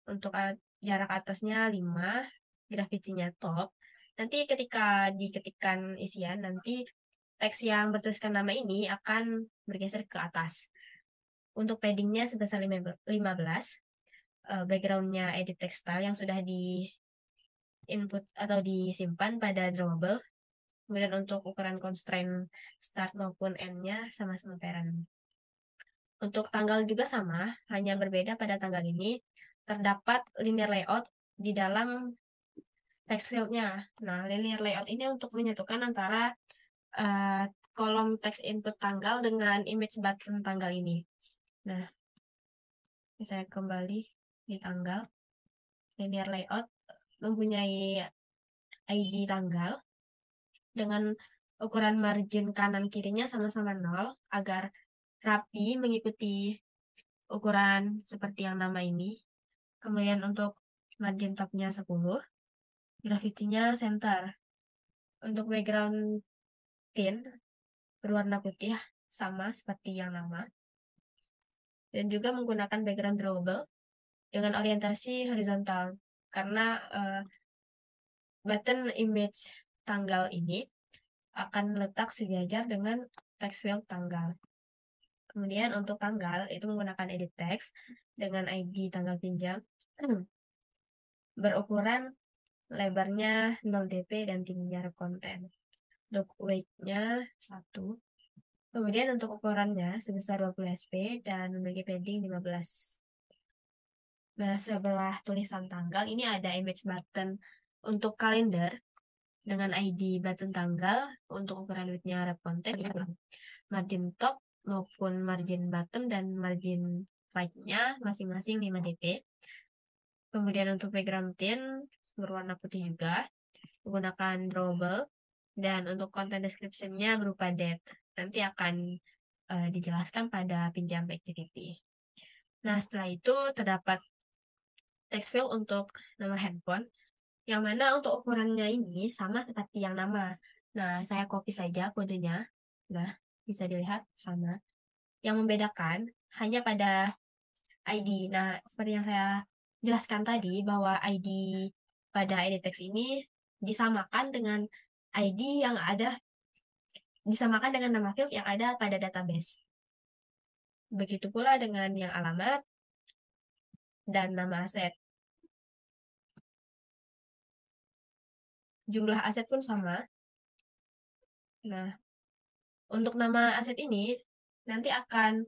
Untuk jarak atasnya 5, gravity-nya top. Nanti ketika diketikkan isian, nanti teks yang bertuliskan nama ini akan bergeser ke atas. Untuk paddingnya sebesar 15, backgroundnya edit textile yang sudah di input atau disimpan pada drawable. Kemudian untuk ukuran constraint start maupun end-nya sama-sama parent. Untuk tanggal juga sama, hanya berbeda pada tanggal ini terdapat linear layout di dalam text field-nya. Nah, linear layout ini untuk menyatukan antara kolom text input tanggal dengan image button tanggal ini. Nah, saya kembali di tanggal. Linear layout mempunyai ID tanggal dengan ukuran margin kanan kirinya sama-sama 0 agar rapi mengikuti ukuran seperti yang nama ini. Kemudian untuk margin topnya 10, graffiti-nya center. Untuk background tint berwarna putih sama seperti yang nama. Dan juga menggunakan background drawable dengan orientasi horizontal karena button image tanggal ini akan letak sejajar dengan text field tanggal. Kemudian untuk tanggal itu menggunakan edit text dengan ID tanggal pinjam berukuran lebarnya 0 dp dan tingginya rep konten. Untuk weight-nya 1. Kemudian untuk ukurannya sebesar 20 sp dan memiliki padding 15. Nah, sebelah tulisan tanggal ini ada image button untuk kalender dengan ID button tanggal untuk ukuran width-nya rep konten, margin top maupun margin bottom dan margin right-nya masing-masing 5 dp. Kemudian untuk background tint berwarna putih juga, menggunakan drawable, dan untuk content description-nya berupa date. Nanti akan dijelaskan pada pinjam activity. Nah, setelah itu terdapat text field untuk nomor handphone, yang mana untuk ukurannya ini sama seperti yang nama. Nah, saya copy saja kodenya. Nah, bisa dilihat sama. Yang membedakan hanya pada ID. Nah, seperti yang saya jelaskan tadi, bahwa ID pada edit text ini disamakan dengan ID yang ada, disamakan dengan nama field yang ada pada database. Begitu pula dengan yang alamat dan nama aset. Jumlah aset pun sama. Nah, untuk nama aset ini nanti akan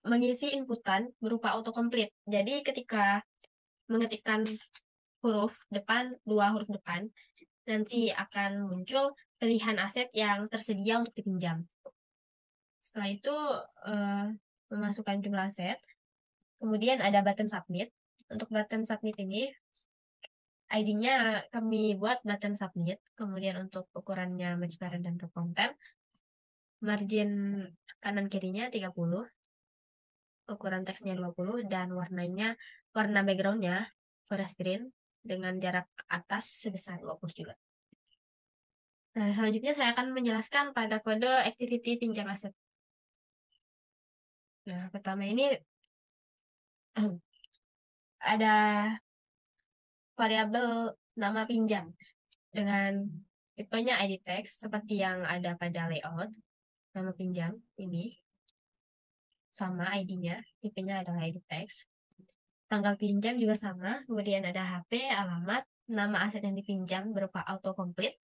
mengisi inputan berupa autocomplete. Jadi ketika mengetikkan huruf depan, 2 huruf depan, nanti akan muncul pilihan aset yang tersedia untuk dipinjam. Setelah itu memasukkan jumlah aset. Kemudian ada button submit. Untuk button submit ini ID-nya kami buat button submit. Kemudian untuk ukurannya match parent dan row content. Margin kanan kirinya 30. Ukuran teksnya 20 dan warnanya, warna backgroundnya forest green dengan jarak atas sebesar 20 juga. Nah, selanjutnya saya akan menjelaskan pada kode activity pinjam aset. Nah, pertama ini ada variabel nama pinjam dengan tipenya ID text seperti yang ada pada layout. Nama pinjam ini sama ID-nya, tipenya adalah ID text. Tanggal pinjam juga sama, kemudian ada HP, alamat, nama aset yang dipinjam berupa autocomplete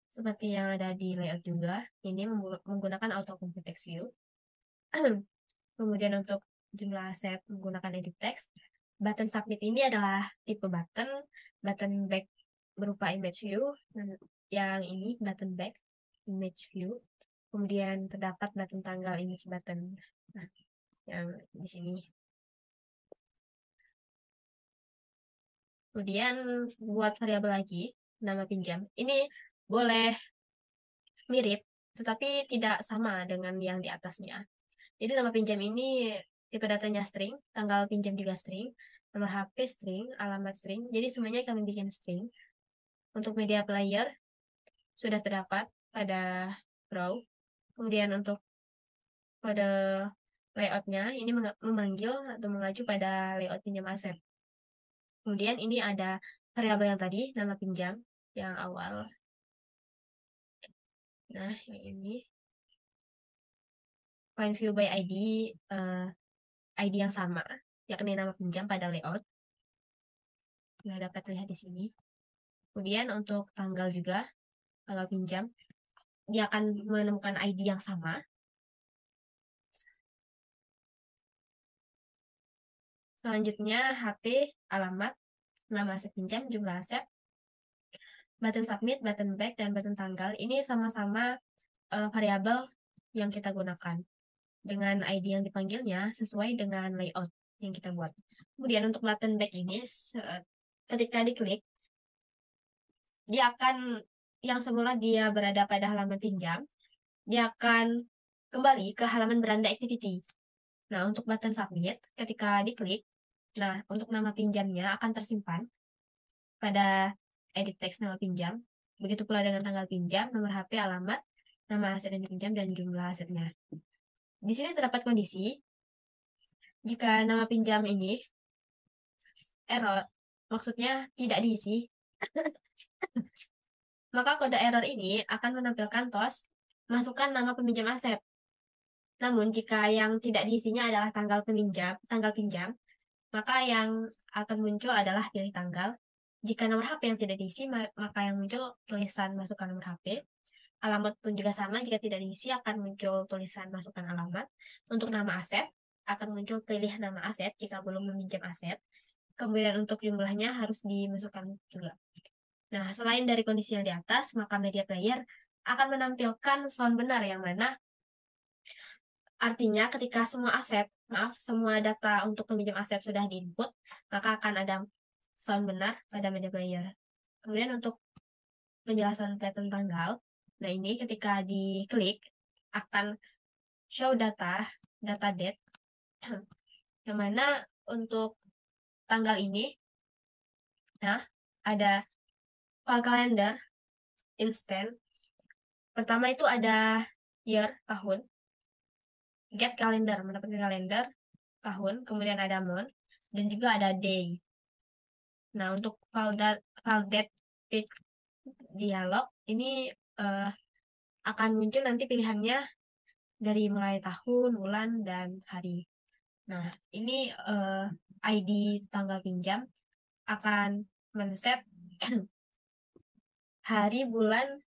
seperti yang ada di layout juga. Ini menggunakan autocomplete text view. Kemudian untuk jumlah aset menggunakan edit text. Button submit ini adalah tipe button back berupa image view, yang ini button back image view. Kemudian terdapat button tanggal image button. Nah, yang di sini. Kemudian buat variabel lagi, nama pinjam. Ini boleh mirip, tetapi tidak sama dengan yang di atasnya. Jadi nama pinjam ini tipe datanya string, tanggal pinjam juga string, nomor HP string, alamat string. Jadi semuanya kami bikin string. Untuk media player sudah terdapat pada row. Kemudian untuk pada layoutnya ini memanggil atau mengacu pada layout pinjam aset. Kemudian ini ada variabel yang tadi, nama pinjam yang awal. Nah, yang ini. find view by ID, ID yang sama, yakni nama pinjam pada layout. Nah, dapat lihat di sini. Kemudian untuk tanggal juga, tanggal pinjam, dia akan menemukan ID yang sama. Selanjutnya HP, alamat, nama aset pinjam, jumlah aset, button submit, button back, dan button tanggal. Ini sama-sama variabel yang kita gunakan dengan ID yang dipanggilnya sesuai dengan layout yang kita buat. Kemudian untuk button back ini, ketika diklik, dia akan, yang semula dia berada pada halaman pinjam, dia akan kembali ke halaman beranda activity. Nah, untuk button submit, ketika diklik, nah, untuk nama pinjamnya akan tersimpan pada edit text nama pinjam. Begitu pula dengan tanggal pinjam, nomor HP, alamat, nama aset yang dipinjam, dan jumlah asetnya. Di sini terdapat kondisi, jika nama pinjam ini error, maksudnya tidak diisi, maka kode error ini akan menampilkan tos, masukkan nama peminjam aset. Namun, jika yang tidak diisinya adalah tanggal pinjam, maka yang akan muncul adalah pilih tanggal. Jika nomor HP yang tidak diisi, maka yang muncul tulisan masukkan nomor HP. Alamat pun juga sama, jika tidak diisi akan muncul tulisan masukkan alamat. Untuk nama aset, akan muncul pilih nama aset jika belum meminjam aset. Kemudian untuk jumlahnya harus dimasukkan juga. Nah, selain dari kondisi yang di atas, maka media player akan menampilkan sound benar, yang mana artinya ketika semua data untuk peminjam aset sudah diinput, maka akan ada sound benar pada media player. Kemudian untuk penjelasan pattern tanggal, nah ini ketika diklik akan show data date, yang mana untuk tanggal ini, nah ada file calendar instant. Pertama itu ada year, tahun, get calendar, mendapatkan kalender tahun, kemudian ada month, dan juga ada day. Nah, untuk file date pick dialog ini akan muncul nanti pilihannya dari mulai tahun, bulan, dan hari. Nah, ini ID tanggal pinjam akan men-set hari, bulan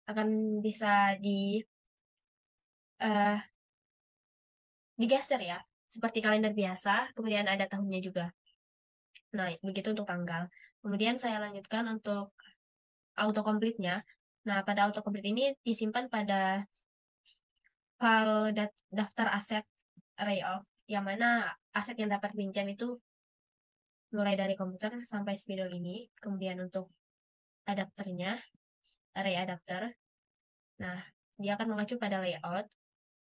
akan bisa digeser ya, seperti kalender biasa, kemudian ada tahunnya juga. Nah, begitu untuk tanggal. Kemudian saya lanjutkan untuk autocomplete-nya. Nah, pada autocomplete ini disimpan pada file daftar aset array of, yang mana aset yang dapat pinjam itu mulai dari komputer sampai spidol ini. Kemudian untuk adapternya, array adapter. Nah, dia akan mengacu pada layout,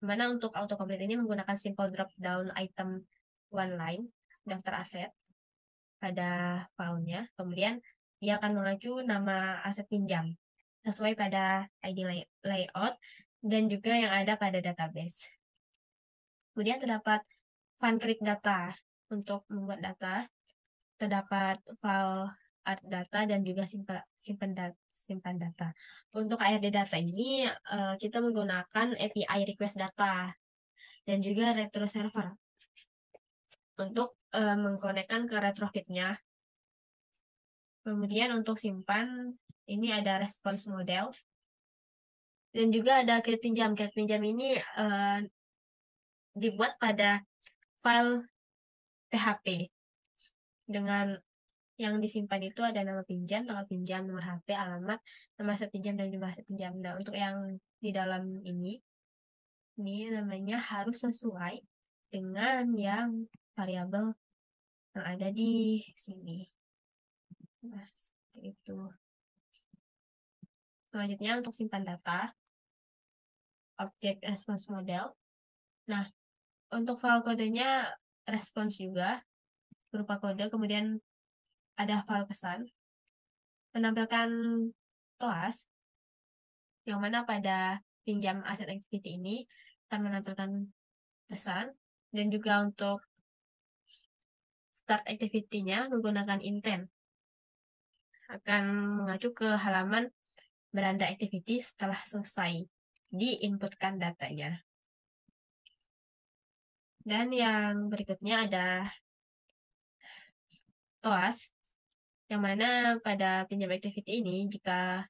mana untuk autocomplete ini menggunakan simple drop down item one line, daftar aset pada filenya. Kemudian dia akan mengacu nama aset pinjam sesuai pada ID layout dan juga yang ada pada database. Kemudian terdapat funcrypt data untuk membuat data, terdapat file art data dan juga simpan data. Untuk ARD data ini kita menggunakan API request data dan juga retro server untuk mengkonekkan ke retrofit-nya. Kemudian untuk simpan ini ada response model dan juga ada create pinjam. Create pinjam ini dibuat pada file PHP dengan yang disimpan itu ada nama pinjam, tanggal pinjam, nomor HP, alamat, nama aset pinjam, dan jumlah aset pinjam. Nah, untuk yang di dalam ini namanya harus sesuai dengan yang variabel yang ada di sini. Nah, seperti itu. Selanjutnya untuk simpan data, object response model. Nah, untuk file kodenya response juga berupa kode, kemudian ada file pesan, menampilkan TOAS, yang mana pada pinjam aset activity ini akan menampilkan pesan, dan juga untuk start activity-nya menggunakan intent, akan mengacu ke halaman beranda activity setelah selesai diinputkan datanya. Dan yang berikutnya ada TOAS, yang mana pada pinjam activity ini jika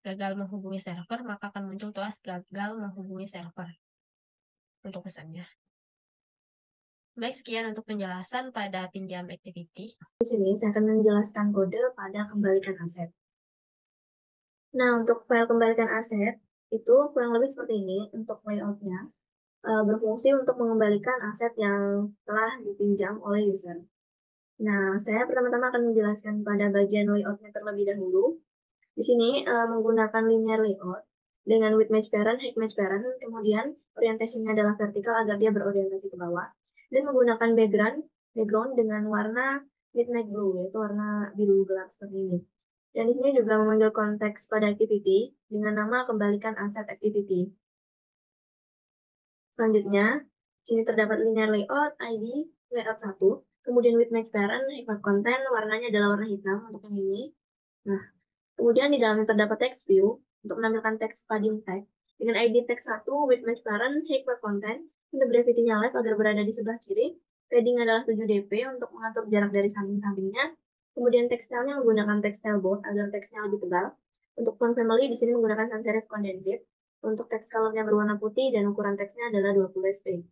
gagal menghubungi server, maka akan muncul TOAS gagal menghubungi server untuk pesannya. Baik, sekian untuk penjelasan pada pinjam activity. Di sini saya akan menjelaskan kode pada kembalikan aset. Nah, untuk file kembalikan aset, itu kurang lebih seperti ini untuk layoutnya. Berfungsi untuk mengembalikan aset yang telah dipinjam oleh user. Nah, saya pertama-tama akan menjelaskan pada bagian layoutnya terlebih dahulu. Di sini menggunakan linear layout dengan with match parent, hide match parent, kemudian orientasinya adalah vertikal agar dia berorientasi ke bawah, dan menggunakan background dengan warna midnight blue, yaitu warna biru gelap seperti ini. Dan di sini juga memanggil konteks pada activity dengan nama kembalikan aset activity. Selanjutnya, di sini terdapat linear layout, ID, layout 1, kemudian with match parent, hide content, warnanya adalah warna hitam untuk yang ini. Nah, kemudian di dalamnya terdapat text view untuk menampilkan teks padding tag dengan ID tag 1 with match parent, hide content, untuk gravity-nya left agar berada di sebelah kiri. Padding adalah 7 dp untuk mengatur jarak dari samping-sampingnya. Kemudian tekstilnya menggunakan textile bold agar teksnya lebih tebal. Untuk font family di sini menggunakan sans serif condensed. Untuk teks colornya berwarna putih dan ukuran teksnya adalah 20 sp.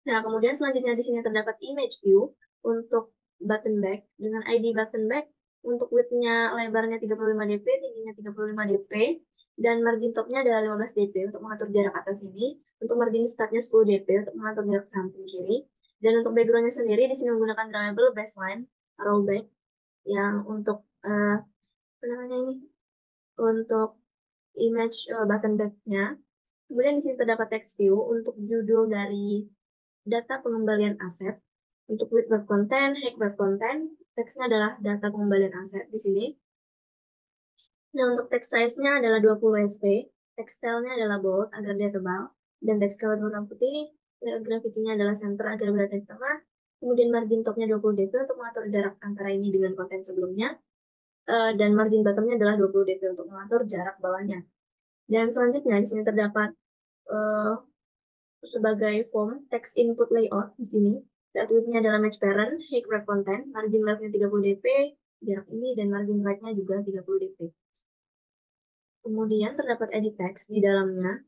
Nah, kemudian selanjutnya di sini terdapat image view untuk button back dengan ID button back untuk width-nya lebarnya 35 dp, tingginya 35 dp, dan margin top-nya adalah 15 dp untuk mengatur jarak atas ini. Untuk margin start-nya 10 dp untuk mengatur jarak samping kiri. Dan untuk background-nya sendiri di sini menggunakan drawable baseline rollback yang untuk apa namanya ini? Untuk image button back-nya. Kemudian di sini terdapat text view untuk judul dari data pengembalian aset. Untuk with web content, hack web content, teksnya adalah data pengembalian aset di sini. Nah, untuk text size-nya adalah 20 sp, text style-nya adalah bold agar dia tebal, dan text color warna putih, gravity-nya adalah center agar berada di tengah, kemudian margin top-nya 20 dp untuk mengatur jarak antara ini dengan konten sebelumnya, dan margin bottom-nya adalah 20 dp untuk mengatur jarak bawahnya. Dan selanjutnya di sini terdapat sebagai form text input layout di sini. Layout width-nya adalah match parent, hide wrap content, margin left-nya 30 dp, jarak ini, dan margin right-nya juga 30 dp. Kemudian terdapat edit text di dalamnya.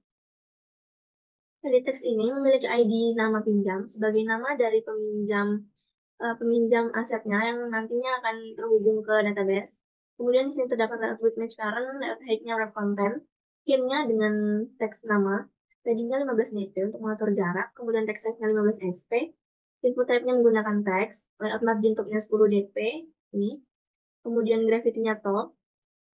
Edit text ini memiliki ID nama pinjam sebagai nama dari peminjam asetnya yang nantinya akan terhubung ke database. Kemudian di sini terdapat layout with match parent, layout hide-nya wrap content, hint-nya dengan teks nama, padding-nya 15 dp untuk mengatur jarak, kemudian text size-nya 15 sp, input type-nya menggunakan teks, layout margin top-nya 10 dp, ini, kemudian gravity-nya top,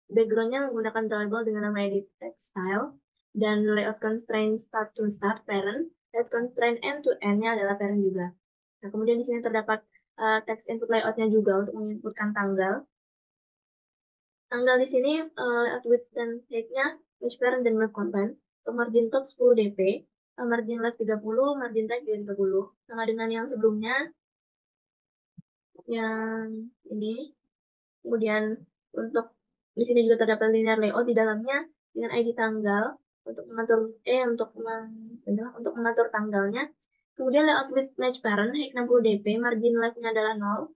background-nya menggunakan drawable dengan nama edit text style, dan layout constraint start to start parent, layout constraint end to end-nya adalah parent juga. Nah, kemudian di sini terdapat text input layout-nya juga untuk menginputkan tanggal. Tanggal di sini layout width dan height-nya match parent dan web content. Untuk margin top 10 dp, margin left 30, margin right juga 30. Sama dengan yang sebelumnya, yang ini. Kemudian untuk di sini juga terdapat linear layout di dalamnya dengan ID tanggal untuk mengatur untuk mengatur tanggalnya. Kemudian layout with match parent height 60 dp, margin left-nya adalah 0,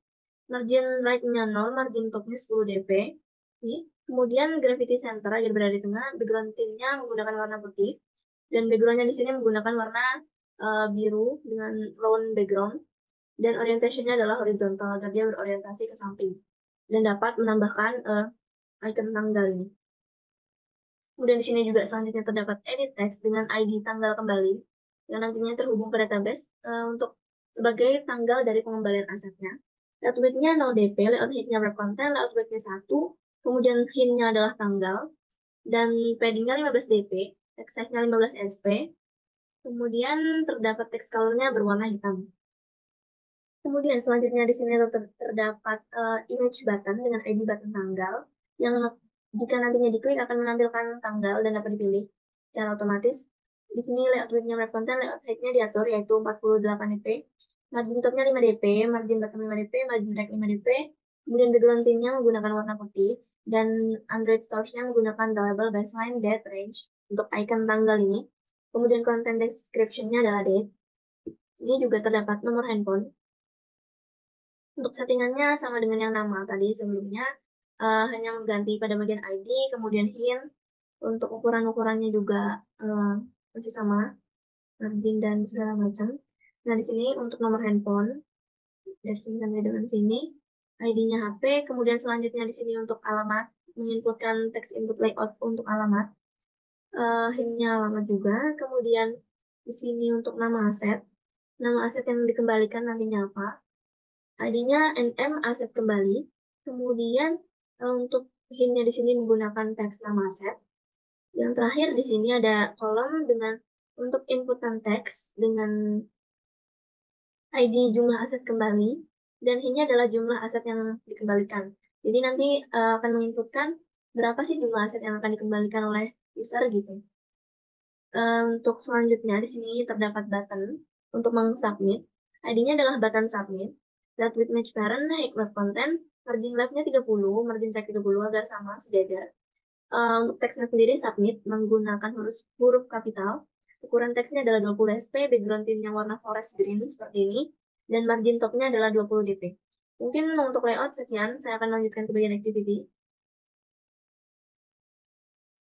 margin right-nya 0, margin top-nya 10 dp. Ini. Kemudian gravity center agar berada di tengah, background tint-nya menggunakan warna putih, dan background-nya di sini menggunakan warna biru dengan round background, dan orientation-nya adalah horizontal agar dia berorientasi ke samping dan dapat menambahkan icon tanggal ini. Kemudian di sini juga selanjutnya terdapat edit text dengan ID tanggal kembali yang nantinya terhubung ke database untuk sebagai tanggal dari pengembalian asetnya. Layout width-nya 0 dp, layout height-nya wrap content, layout width-nya 1, kemudian hint-nya adalah tanggal, dan padding-nya 15 dp, text size-nya 15 sp, kemudian terdapat text color-nya berwarna hitam. Kemudian selanjutnya di sini terdapat image button dengan ID button tanggal yang jika nantinya diklik akan menampilkan tanggal dan dapat dipilih secara otomatis. Di sini layout width-nya wrap content, layout height-nya diatur yaitu 48 dp, margin top-nya 5 dp, margin bottom 5 dp, margin right 5 dp, kemudian background tint-nya menggunakan warna putih, dan Android source-nya menggunakan drawable baseline date range untuk icon tanggal ini. Kemudian content description-nya adalah date. Sini juga terdapat nomor handphone. Untuk settingannya sama dengan yang nama tadi sebelumnya, hanya mengganti pada bagian ID, kemudian hint. Untuk ukuran-ukurannya juga masih sama, margin dan segala macam. Nah, di sini untuk nomor handphone, dari sini sampai dengan sini, ID-nya HP, kemudian selanjutnya di sini untuk alamat, menginputkan text input layout untuk alamat, hint-nya alamat juga, kemudian di sini untuk nama aset yang dikembalikan nantinya apa, ID-nya NM aset kembali, kemudian untuk hint-nya di sini menggunakan teks nama aset. Yang terakhir di sini ada kolom dengan untuk inputan teks dengan ID jumlah aset kembali, dan hint-nya adalah jumlah aset yang dikembalikan. Jadi nanti akan menginputkan berapa sih jumlah aset yang akan dikembalikan oleh user gitu. Untuk selanjutnya di sini terdapat button untuk meng-submit. ID-nya adalah button submit. Let with match parent, hide web content, margin left-nya 30, margin right 30 agar sama sejajar. Untuk teksnya sendiri submit menggunakan huruf kapital. Ukuran teksnya adalah 20 SP, background tint-nya warna forest green seperti ini, dan margin top-nya adalah 20 dp. Mungkin untuk layout sekian, saya akan lanjutkan ke bagian activity.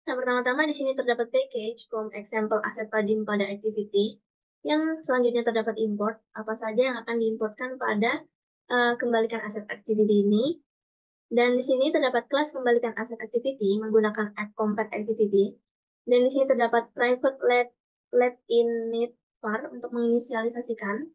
Nah, pertama-tama di sini terdapat package from example aset padim pada activity. Yang selanjutnya terdapat import, apa saja yang akan diimportkan pada kembalikan aset activity ini. Dan di sini terdapat kelas kembalikan aset activity menggunakan add compact activity. Dan di sini terdapat private let init var untuk menginisialisasikan.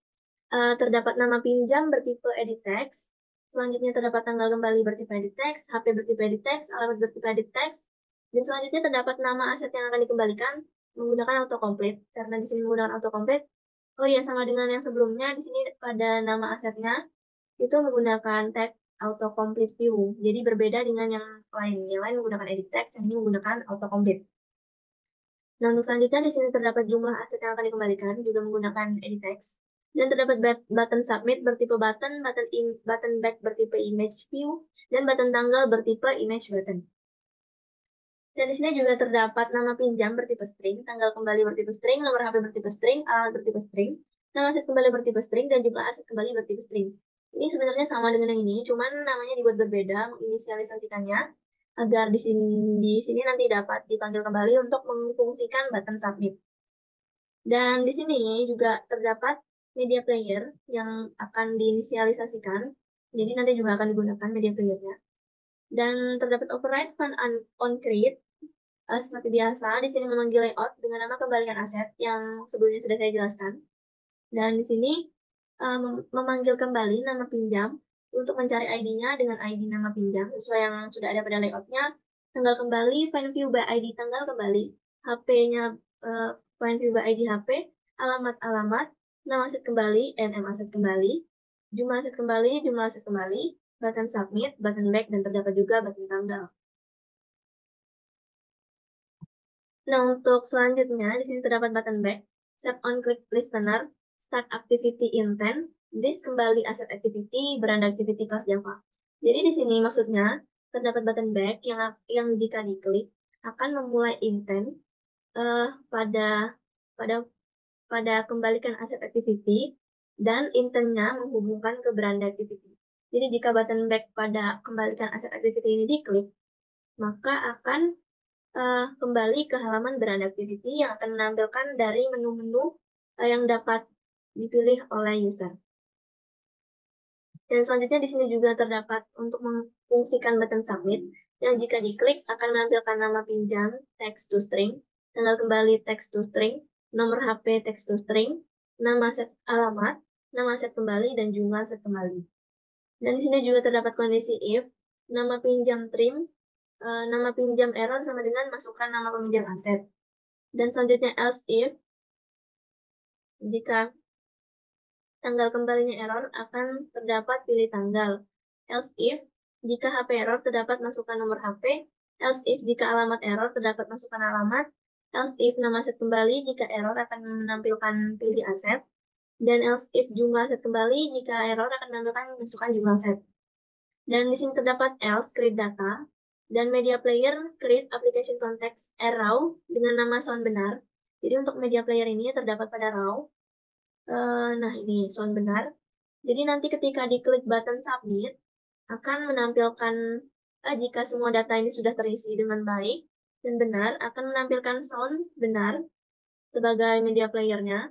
Terdapat nama pinjam bertipe edit text. Selanjutnya terdapat tanggal kembali bertipe edit text, HP bertipe edit text, alamat bertipe edit text. Dan selanjutnya terdapat nama aset yang akan dikembalikan menggunakan autocomplete. Karena di sini menggunakan autocomplete. Oh iya, sama dengan yang sebelumnya, di sini pada nama asetnya itu menggunakan tag autocomplete view. Jadi berbeda dengan yang lain. Yang lain menggunakan edit text, yang ini menggunakan autocomplete. Nah, untuk selanjutnya di sini terdapat jumlah aset yang akan dikembalikan juga menggunakan edit text. Dan terdapat button submit bertipe button, button back bertipe image view, dan button tanggal bertipe image button. Dan di sini juga terdapat nama pinjam bertipe string, tanggal kembali bertipe string, nomor HP bertipe string, alamat bertipe string, nama aset kembali bertipe string, dan jumlah aset kembali bertipe string. Ini sebenarnya sama dengan yang ini, cuman namanya dibuat berbeda, menginisialisasikannya agar di sini nanti dapat dipanggil kembali untuk memfungsikan button submit. Dan di sini juga terdapat media player yang akan diinisialisasikan, jadi nanti juga akan digunakan media playernya. Dan terdapat override fun on create. Seperti biasa, di sini memanggil layout dengan nama kembalikan aset yang sebelumnya sudah saya jelaskan. Dan di sini memanggil kembali nama pinjam untuk mencari ID-nya dengan ID nama pinjam sesuai yang sudah ada pada layoutnya. Tanggal kembali, find view by ID tanggal kembali, HP-nya find view by ID HP, alamat, nama aset kembali, NM aset kembali, jumlah aset kembali, button submit, button back, dan terdapat juga button tanggal. Nah, untuk selanjutnya, di sini terdapat button back, set on click listener, start activity intent, this kembali aset activity, beranda activity kelas Java. Jadi di sini maksudnya terdapat button back yang jika diklik akan memulai intent pada kembalikan aset activity dan intentnya menghubungkan ke beranda activity. Jadi jika button back pada kembalikan aset activity ini diklik, maka akan kembali ke halaman beranda activity yang akan menampilkan dari menu-menu yang dapat dipilih oleh user. Dan selanjutnya di sini juga terdapat untuk memfungsikan button submit yang jika diklik akan menampilkan nama pinjam text to string, tanggal kembali text to string, nomor HP text to string, nama aset alamat, nama aset kembali, dan jumlah aset kembali. Dan di sini juga terdapat kondisi if, nama pinjam trim, nama pinjam error sama dengan masukkan nama peminjam aset. Dan selanjutnya else if, jika tanggal kembalinya error akan terdapat pilih tanggal. Else if, jika HP error terdapat masukkan nomor HP. Else if, jika alamat error terdapat masukkan alamat. Else if, nama aset kembali, jika error akan menampilkan pilih aset. Dan else if, jumlah aset kembali, jika error akan menampilkan masukkan jumlah aset. Dan di sini terdapat else create data. Dan media player create application context arrow dengan nama sound benar. Jadi untuk media player ini terdapat pada raw. Nah ini sound benar. Jadi nanti ketika diklik button submit, akan menampilkan jika semua data ini sudah terisi dengan baik dan benar, akan menampilkan sound benar sebagai media playernya.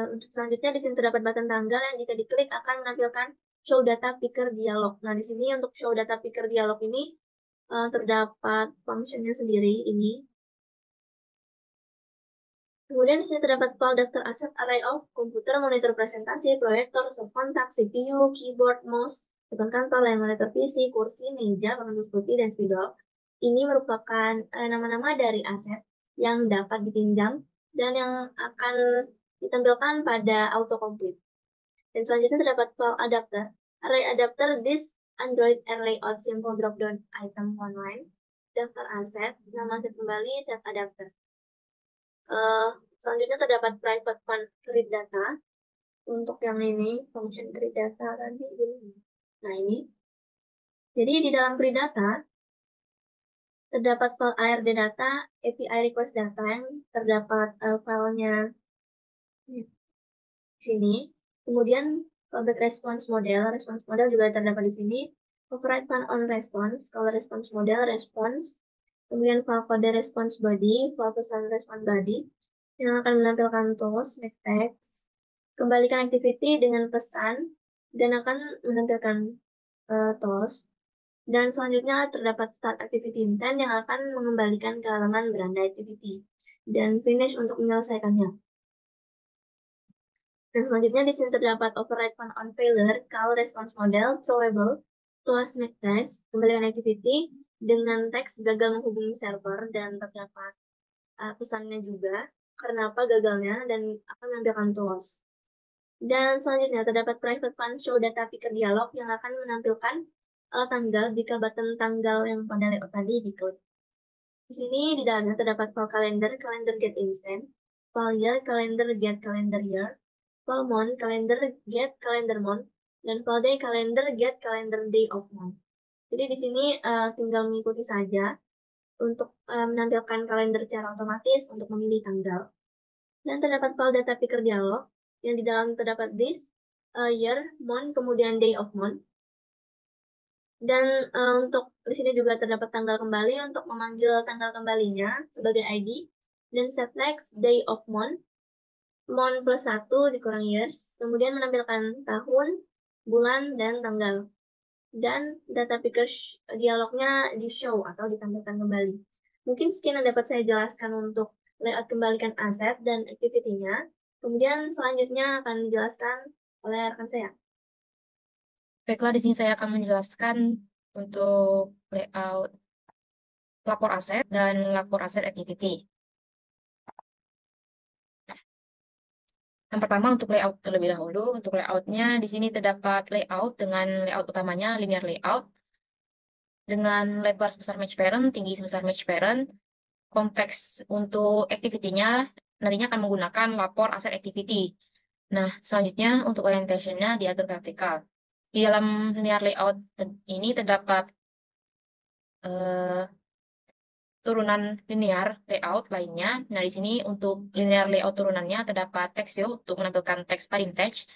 Untuk selanjutnya di sini terdapat button tanggal yang jika diklik akan menampilkan show data picker dialog. Nah di sini untuk show data picker dialog ini terdapat functionnya sendiri ini. Kemudian di sini terdapat file daftar aset array of komputer, monitor presentasi, proyektor, stop kontak, CPU, keyboard, mouse, bukan kantor, layar monitor PC, kursi, meja, pengunduh putih, dan spidol. Ini merupakan nama-nama dari aset yang dapat dipinjam dan yang akan ditampilkan pada autocomplete. Dan selanjutnya terdapat file adapter, array adapter, disk, Android Air layout, simple drop-down item online, daftar aset, nama aset kembali, set adapter. Selanjutnya terdapat private read data. Untuk yang ini, function read data tadi ini. Nah ini. Jadi di dalam read data, terdapat file ARD data, API request data yang terdapat filenya di sini. Kemudian callback response model juga terdapat di sini. Override file on response, kalau response model response. Kemudian file kode response body, file pesan response body yang akan menampilkan tools, make text, kembalikan activity dengan pesan dan akan menampilkan tools. Dan selanjutnya terdapat start activity intent yang akan mengembalikan ke halaman beranda activity dan finish untuk menyelesaikannya. Dan selanjutnya di sini terdapat override fun on failure, call response model, throwable, tools make text, kembalikan activity dengan teks gagal menghubungi server dan terdapat pesannya juga karena apa gagalnya dan akan menampilkan tools. Dan selanjutnya terdapat private fun show data picker dialog yang akan menampilkan tanggal jika button tanggal yang pada layout tadi diklik. Di sini di dalamnya terdapat file calendar, calendar get instant, file year, calendar get calendar year, file month, calendar get calendar month, dan file day, calendar get calendar day of month. Jadi di sini tinggal mengikuti saja untuk menampilkan kalender secara otomatis untuk memilih tanggal. Dan terdapat file data picker dialog yang di dalam terdapat this, year, month, kemudian day of month. Dan untuk di sini juga terdapat tanggal kembali untuk memanggil tanggal kembalinya sebagai ID dan set next day of month plus 1 dikurang years, kemudian menampilkan tahun, bulan, dan tanggal. Dan data picker dialognya di show atau ditampilkan kembali. Mungkin sekian yang dapat saya jelaskan untuk layout kembalikan aset dan activity-nya. Kemudian selanjutnya akan dijelaskan oleh rekan saya. Baiklah, di sini saya akan menjelaskan untuk layout lapor aset dan lapor aset activity. Yang pertama untuk layout terlebih dahulu. Untuk layoutnya di sini terdapat layout dengan layout utamanya linear layout dengan lebar sebesar match parent, tinggi sebesar match parent. Konteks untuk activity-nya nantinya akan menggunakan lapor aset activity. Nah, selanjutnya untuk orientation-nya diatur vertikal. Di dalam linear layout ini terdapat turunan linear layout lainnya. Nah, di sini untuk linear layout turunannya terdapat text field untuk menampilkan teks padding text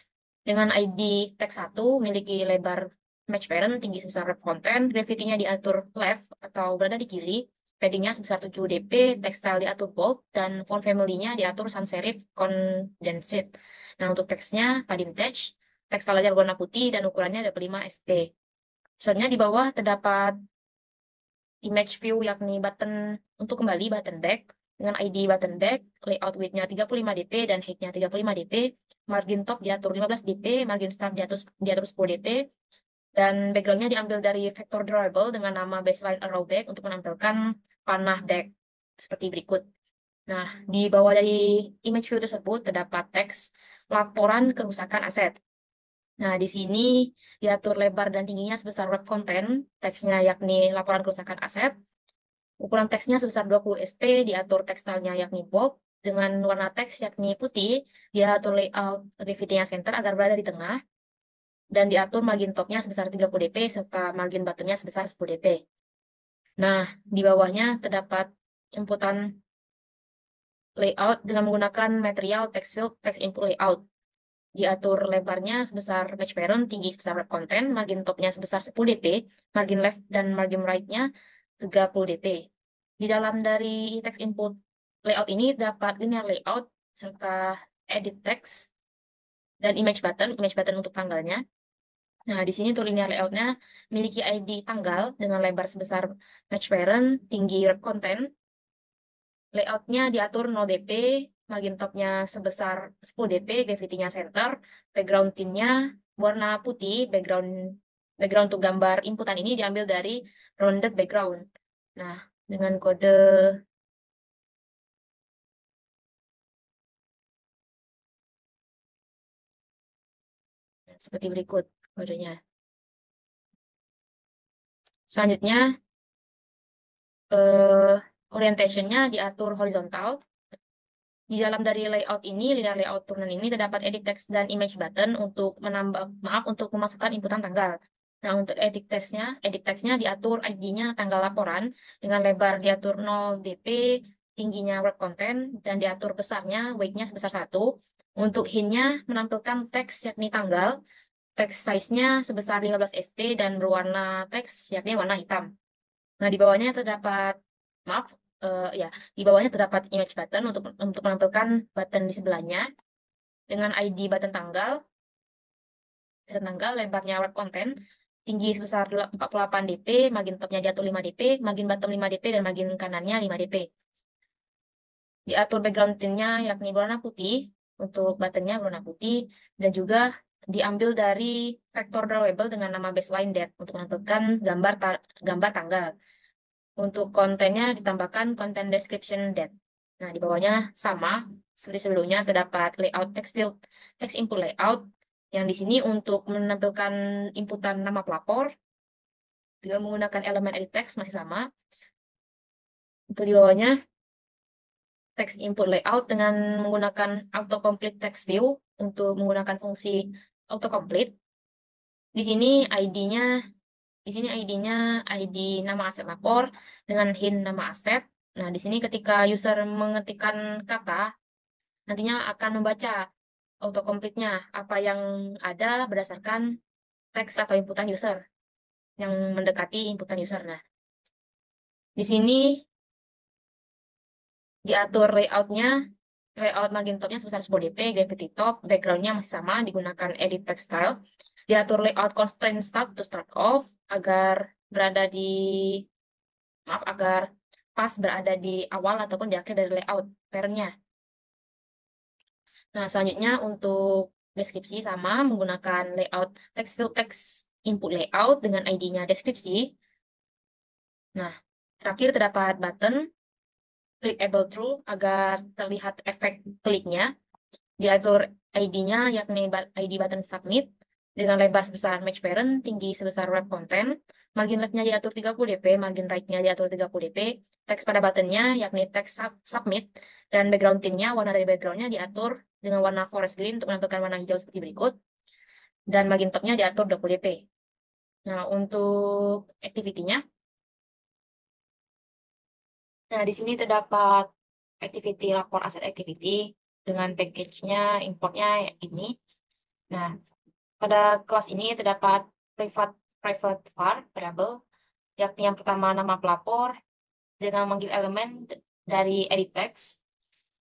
dengan ID teks 1 memiliki lebar match parent, tinggi sebesar wrap content, gravity-nya diatur left atau berada di kiri, padding-nya sebesar 7 dp, text style diatur bold, dan font family-nya diatur sans serif condensed. Nah, untuk teksnya padding text, teks style berwarna putih dan ukurannya 25 sp. Selanjutnya di bawah terdapat image view yakni button untuk kembali button back dengan ID button back, layout width-nya 35 dp dan height-nya 35 dp, margin top diatur 15 dp, margin start diatur 10 dp, dan background-nya diambil dari vector drawable dengan nama baseline arrow back untuk menampilkan panah back seperti berikut. Nah, di bawah dari image view tersebut terdapat teks laporan kerusakan aset. Nah, di sini diatur lebar dan tingginya sebesar wrap content, teksnya yakni laporan kerusakan aset. Ukuran teksnya sebesar 20 sp, diatur tekstilnya yakni bold, dengan warna teks yakni putih, diatur layout gravity-nya center agar berada di tengah, dan diatur margin top-nya sebesar 30 dp, serta margin button-nya sebesar 10 dp. Nah, di bawahnya terdapat inputan layout dengan menggunakan material text field text input layout. Diatur lebarnya sebesar match parent, tinggi sebesar wrap content, margin topnya sebesar 10 dp, margin left dan margin right-nya 30 dp. Di dalam dari text input layout ini dapat linear layout serta edit text dan image button untuk tanggalnya. Nah, di sini untuk linear layout-nya memiliki ID tanggal dengan lebar sebesar match parent, tinggi wrap content. Layout-nya diatur 0 dp, margin top-nya sebesar 10 dp, gravity-nya center, background tint-nya warna putih, background untuk gambar inputan ini diambil dari rounded background. Nah, dengan kode seperti berikut kodenya. Selanjutnya, orientation-nya diatur horizontal. Di dalam dari layout ini, linear layout turunan ini terdapat edit text dan image button untuk untuk memasukkan inputan tanggal. Nah, untuk edit text-nya diatur ID-nya tanggal laporan dengan lebar diatur 0 dp, tingginya wrap content, dan diatur besarnya weight-nya sebesar 1. Untuk hint-nya menampilkan teks yakni tanggal, text size-nya sebesar 15 sp dan berwarna teks yakni warna hitam. Nah, di bawahnya terdapat di bawahnya terdapat image button untuk menampilkan button di sebelahnya dengan ID button tanggal, lebarnya wrap content, tinggi sebesar 48 dp, margin topnya diatur 5 dp, margin bottom 5 dp, dan margin kanannya 5 dp. Diatur background tint-nya yakni berwarna putih, untuk buttonnya berwarna putih, dan juga diambil dari vector drawable dengan nama baseline date untuk menampilkan gambar tanggal. Untuk kontennya ditambahkan content description date. Nah, di bawahnya sama seperti sebelumnya terdapat layout text field text input layout yang di sini untuk menampilkan inputan nama pelapor dengan menggunakan elemen edit text masih sama. Untuk di bawahnya text input layout dengan menggunakan autocomplete text view untuk menggunakan fungsi autocomplete. Di sini ID-nya ID nama aset lapor dengan hint nama aset. Nah, di sini ketika user mengetikkan kata, nantinya akan membaca autocomplete-nya apa yang ada berdasarkan teks atau inputan user yang mendekati inputan user. Nah, di sini diatur layout margin topnya sebesar 10 dp, gravity top, background-nya masih sama, digunakan edit text style. Diatur layout constraint start to start off agar pas berada di awal ataupun di akhir dari layout parent-nya. Nah, selanjutnya untuk deskripsi sama menggunakan layout text field text input layout dengan ID-nya deskripsi. Nah, terakhir terdapat button clickable true agar terlihat efek kliknya. Diatur ID-nya yakni ID button submit dengan lebar sebesar match parent, tinggi sebesar wrap content, margin left-nya diatur 30 dp, margin right-nya diatur 30 dp, teks pada button-nya yakni teks submit, dan background tint-nya, warna dari background-nya diatur dengan warna forest green untuk menampilkan warna hijau seperti berikut, dan margin top-nya diatur 20 dp. Nah, untuk activity-nya, nah di sini terdapat activity lapor aset activity dengan package-nya, importnya ini. Nah, pada kelas ini terdapat private var variable, yakni yang pertama nama pelapor dengan memanggil elemen dari edit text,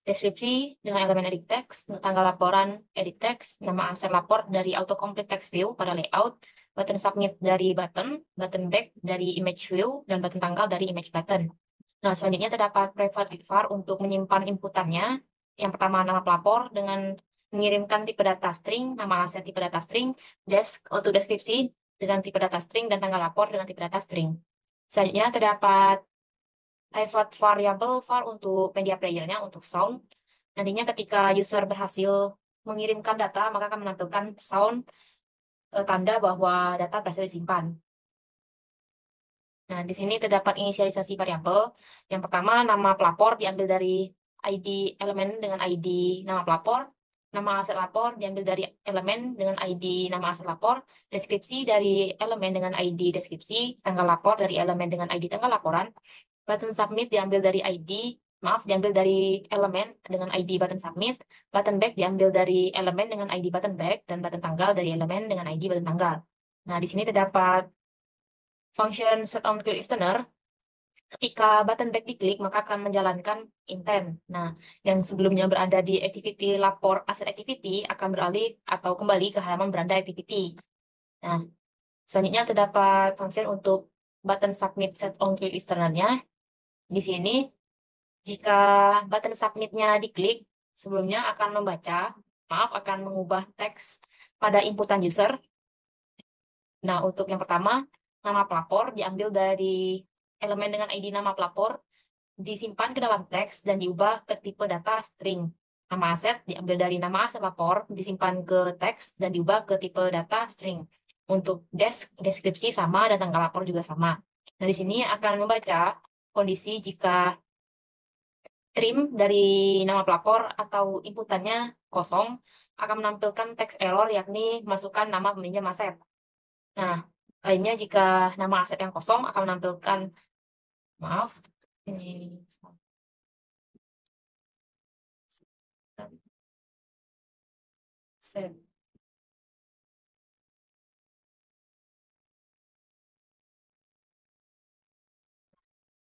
deskripsi dengan elemen edit text, tanggal laporan edit text, nama aset lapor dari autocomplete text view pada layout, button submit dari button back dari image view, dan button tanggal dari image button. Nah, selanjutnya terdapat private var untuk menyimpan inputannya. Yang pertama nama pelapor dengan mengirimkan tipe data string, nama aset tipe data string, untuk deskripsi dengan tipe data string, dan tanggal lapor dengan tipe data string. Selanjutnya terdapat private variable var untuk media player-nya, untuk sound. Nantinya ketika user berhasil mengirimkan data, maka akan menampilkan sound tanda bahwa data berhasil disimpan. Nah, di sini terdapat inisialisasi variabel. Yang pertama, nama pelapor diambil dari ID elemen dengan ID nama pelapor. Nama aset lapor diambil dari elemen dengan ID nama aset lapor. Deskripsi dari elemen dengan ID deskripsi. Tanggal lapor dari elemen dengan ID tanggal laporan. Button submit diambil dari ID maaf, diambil dari elemen dengan ID button submit, button back diambil dari elemen dengan ID button back, dan button tanggal dari elemen dengan ID button tanggal. Nah, di sini terdapat function setOnClickListener. Ketika button back diklik, maka akan menjalankan intent. Nah, yang sebelumnya berada di activity lapor asset activity akan beralih atau kembali ke halaman beranda activity. Nah, selanjutnya terdapat function untuk button submit setOnClickListener-nya. Di sini, jika button submit-nya diklik, sebelumnya akan akan mengubah teks pada inputan user. Nah, untuk yang pertama, nama pelapor diambil dari elemen dengan ID nama pelapor, disimpan ke dalam teks dan diubah ke tipe data string. Nama aset diambil dari nama aset lapor, disimpan ke teks dan diubah ke tipe data string. Untuk deskripsi sama dan tanggal lapor juga sama. Nah, di sini akan membaca kondisi jika trim dari nama pelapor atau inputannya kosong, akan menampilkan teks error yakni masukkan nama peminjam aset. Nah, lainnya jika nama aset yang kosong akan menampilkan, maaf, ini set.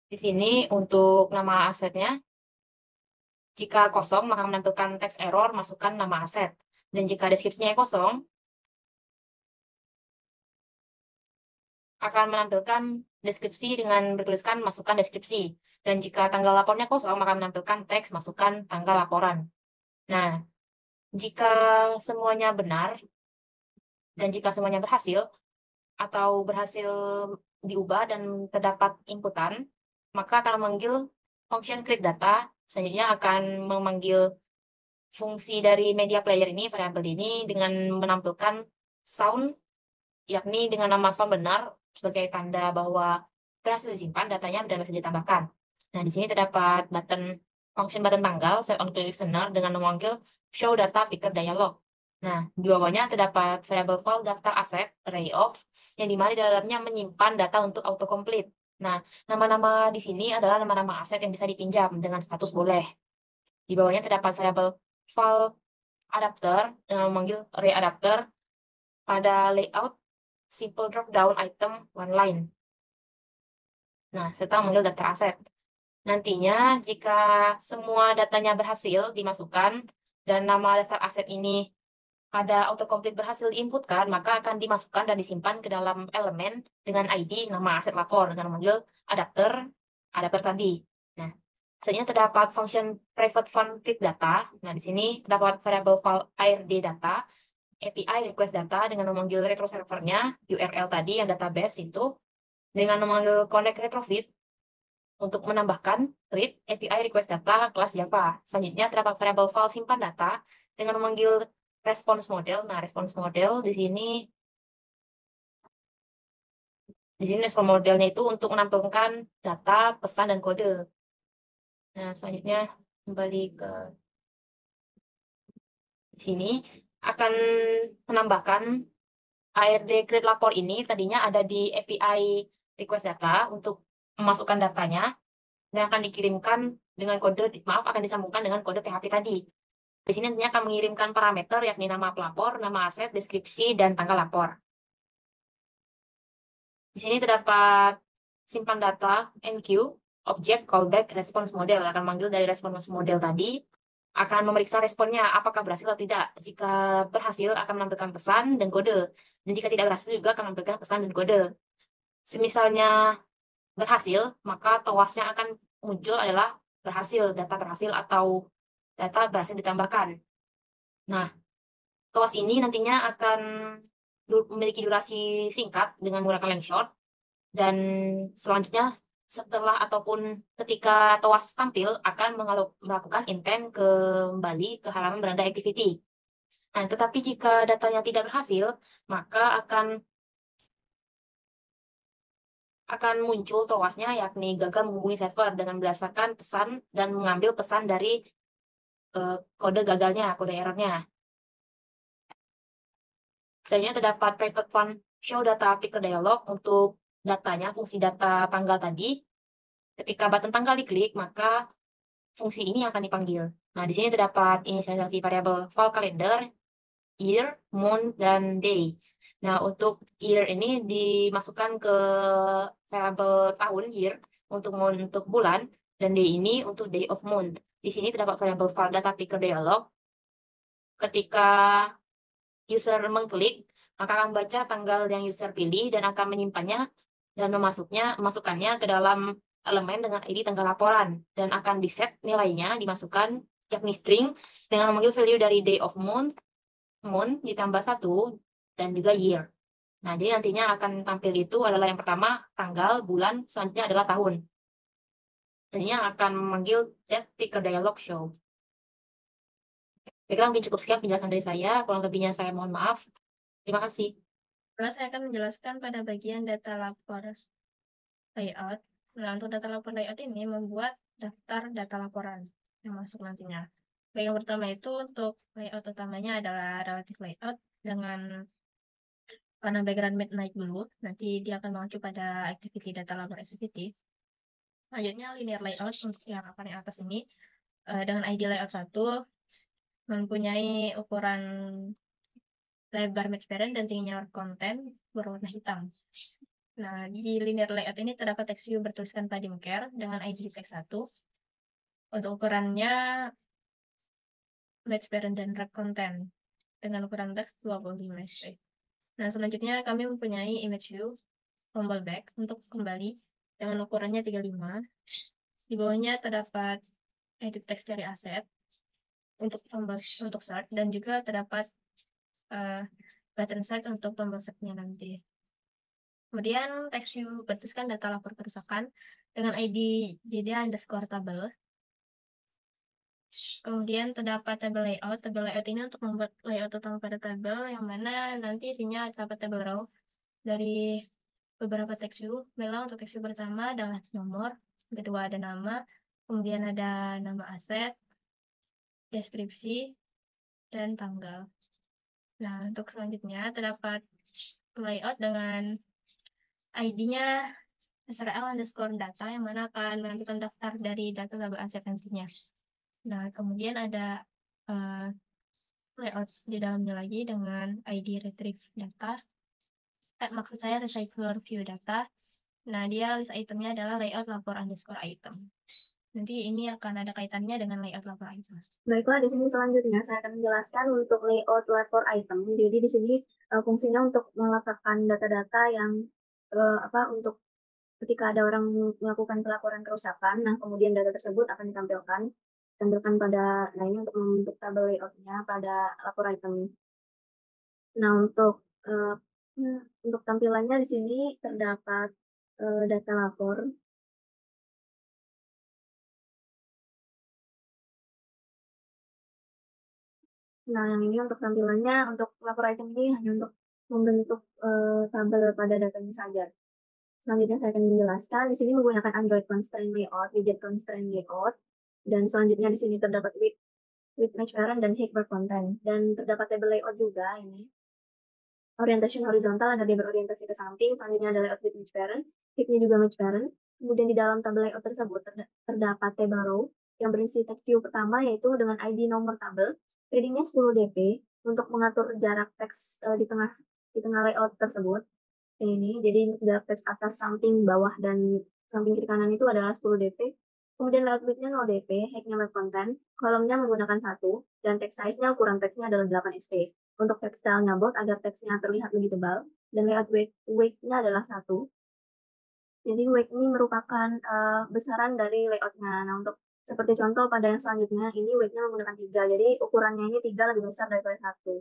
Di sini untuk nama asetnya, jika kosong maka menampilkan teks error masukkan nama aset. Dan jika deskripsinya kosong, akan menampilkan deskripsi dengan bertuliskan masukkan deskripsi. Dan jika tanggal lapornya kosong, maka menampilkan teks masukkan tanggal laporan. Nah, jika semuanya benar, dan jika semuanya berhasil, atau berhasil diubah dan terdapat inputan, maka akan memanggil function createData. Selanjutnya akan memanggil fungsi dari media player ini, variabel ini, dengan menampilkan sound, yakni dengan nama sound benar, sebagai tanda bahwa berhasil disimpan datanya dan berhasil ditambahkan. Nah, di sini terdapat function button tanggal setOnClickListener dengan memanggil show data picker dialog. Nah, di bawahnya terdapat variabel file daftar aset array of, yang dimana di dalamnya menyimpan data untuk autocomplete. Nah, nama-nama di sini adalah nama-nama aset yang bisa dipinjam dengan status boleh. Di bawahnya terdapat variabel file adapter dengan memanggil array adapter pada layout simple drop down item one line. Nah, serta memanggil daftar aset. Nantinya, jika semua datanya berhasil dimasukkan dan nama daftar aset ini pada autocomplete berhasil diinputkan, maka akan dimasukkan dan disimpan ke dalam elemen dengan ID nama aset lapor dengan memanggil adapter tadi. Nah, selanjutnya terdapat function private fund create data. Nah, di sini terdapat variabel file ARD data, API request data dengan memanggil retro servernya, URL tadi yang database itu, dengan memanggil connect retrofit untuk menambahkan read API request data kelas Java. Selanjutnya terdapat variabel file simpan data dengan memanggil response model. Nah, response model di sini response modelnya itu untuk menampilkan data, pesan, dan kode. Nah, selanjutnya kembali ke sini akan menambahkan ARD create lapor ini tadinya ada di API request data untuk memasukkan datanya dan akan dikirimkan dengan kode, akan disambungkan dengan kode PHP tadi. Di sini nantinya akan mengirimkan parameter yakni nama pelapor, nama aset, deskripsi, dan tanggal lapor. Di sini terdapat simpan data enqueue, object callback response model akan manggil dari response model tadi, akan memeriksa responnya apakah berhasil atau tidak. Jika berhasil akan menampilkan pesan dan kode, dan jika tidak berhasil juga akan menampilkan pesan dan kode. Semisalnya berhasil, maka towasnya akan muncul adalah berhasil, data berhasil atau data berhasil ditambahkan. Nah, towas ini nantinya akan memiliki durasi singkat dengan menggunakan length short, dan selanjutnya setelah ataupun ketika towas tampil akan melakukan intent kembali ke halaman beranda activity. Nah, tetapi jika datanya tidak berhasil, maka akan muncul towasnya yakni gagal menghubungi server dengan berdasarkan pesan dan mengambil pesan dari kode gagalnya, kode errornya. Selanjutnya terdapat private fund show data picker dialog untuk datanya, fungsi data tanggal tadi. Ketika button tanggal diklik, maka fungsi ini yang akan dipanggil. Nah, di sini terdapat inisialisasi variabel file calendar, year, month, dan day. Nah, untuk year ini dimasukkan ke variabel tahun, year, untuk month untuk bulan, dan day ini untuk day of month. Di sini terdapat variabel file data picker dialog. Ketika user mengklik, maka akan membaca tanggal yang user pilih dan akan menyimpannya dan memasukkannya ke dalam elemen dengan ID tanggal laporan, dan akan diset nilainya, dimasukkan yakni string dengan memanggil value dari day of month ditambah 1 dan juga year. Nah, jadi nantinya akan tampil itu adalah yang pertama tanggal, bulan, selanjutnya adalah tahun. Dan ini akan memanggil that picker dialog show. Baiklah, mungkin cukup sekian penjelasan dari saya. Kurang lebihnya saya mohon maaf. Terima kasih. Lalu saya akan menjelaskan pada bagian data lapor layout. Nah, untuk data lapor layout ini membuat daftar data laporan yang masuk nantinya. Baik, yang pertama itu untuk layout utamanya adalah relative layout dengan warna background midnight blue. Nanti dia akan mengacu pada activity data lapor activity. Selanjutnya linear layout untuk yang paling atas ini dengan ID layout 1 mempunyai ukuran lebar match parent dan tingginya konten berwarna hitam. Nah, di linear layout ini terdapat text view bertuliskan padding care dengan ID text 1. Untuk ukurannya match parent dan wrap content dengan ukuran teks 25 SP. Nah, selanjutnya kami mempunyai image view tombol back untuk kembali dengan ukurannya 35. Di bawahnya terdapat edit text dari aset untuk tombol untuk start, dan juga terdapat button set untuk tombol setnya nanti. Kemudian text view bertuliskan data lapor kerusakan dengan ID JD_table. Kemudian terdapat table layout. Table layout ini untuk membuat layout utama pada tabel, yang mana nanti isinya terdapat table row dari beberapa text view. Baiklah, untuk text view pertama adalah nomor, kedua ada nama, kemudian ada nama aset, deskripsi, dan tanggal. Nah, untuk selanjutnya terdapat layout dengan ID-nya SRL_data yang mana akan menentukan daftar dari data tabel aset nantinya. Nah, kemudian ada layout di dalamnya lagi dengan ID retrieve data. Maksud saya recycler view data. Nah, dia list itemnya adalah layout lapor_item. Nanti ini akan ada kaitannya dengan layout lapor item. Baiklah, di sini selanjutnya saya akan menjelaskan untuk layout lapor item. Jadi di sini fungsinya untuk meletakkan data-data yang untuk ketika ada orang melakukan pelaporan kerusakan, nah kemudian data tersebut akan ditampilkan pada ini untuk membentuk tabel layoutnya pada lapor item. Nah, untuk tampilannya di sini terdapat data lapor. Nah, yang ini untuk tampilannya, untuk lapor item ini hanya untuk membentuk tabel pada datanya saja. Selanjutnya saya akan menjelaskan, di sini menggunakan Android Constraint Layout, widget Constraint Layout, dan selanjutnya di sini terdapat with match parent dan heap content, dan terdapat table layout juga ini. Orientation horizontal agar dia berorientasi ke samping, selanjutnya ada layout with match parent, heapnya juga match parent. Kemudian di dalam tabel layout tersebut terdapat table row yang berisi text view pertama yaitu dengan ID nomor tabel, paddingnya 10 dp untuk mengatur jarak teks di tengah layout tersebut. Ini jadi jarak teks atas, samping, bawah, dan samping kiri kanan itu adalah 10 dp. Kemudian layout width-nya 0 dp, height-nya web content, kolomnya menggunakan 1, dan text size-nya ukuran teksnya adalah 8 sp. Untuk text style-nya bold agar teksnya terlihat lebih tebal, dan layout weight-nya adalah 1. Jadi weight ini merupakan besaran dari layout-nya. Nah, untuk seperti contoh pada yang selanjutnya, ini weight-nya menggunakan 3, jadi ukurannya ini 3 lebih besar daripada 1.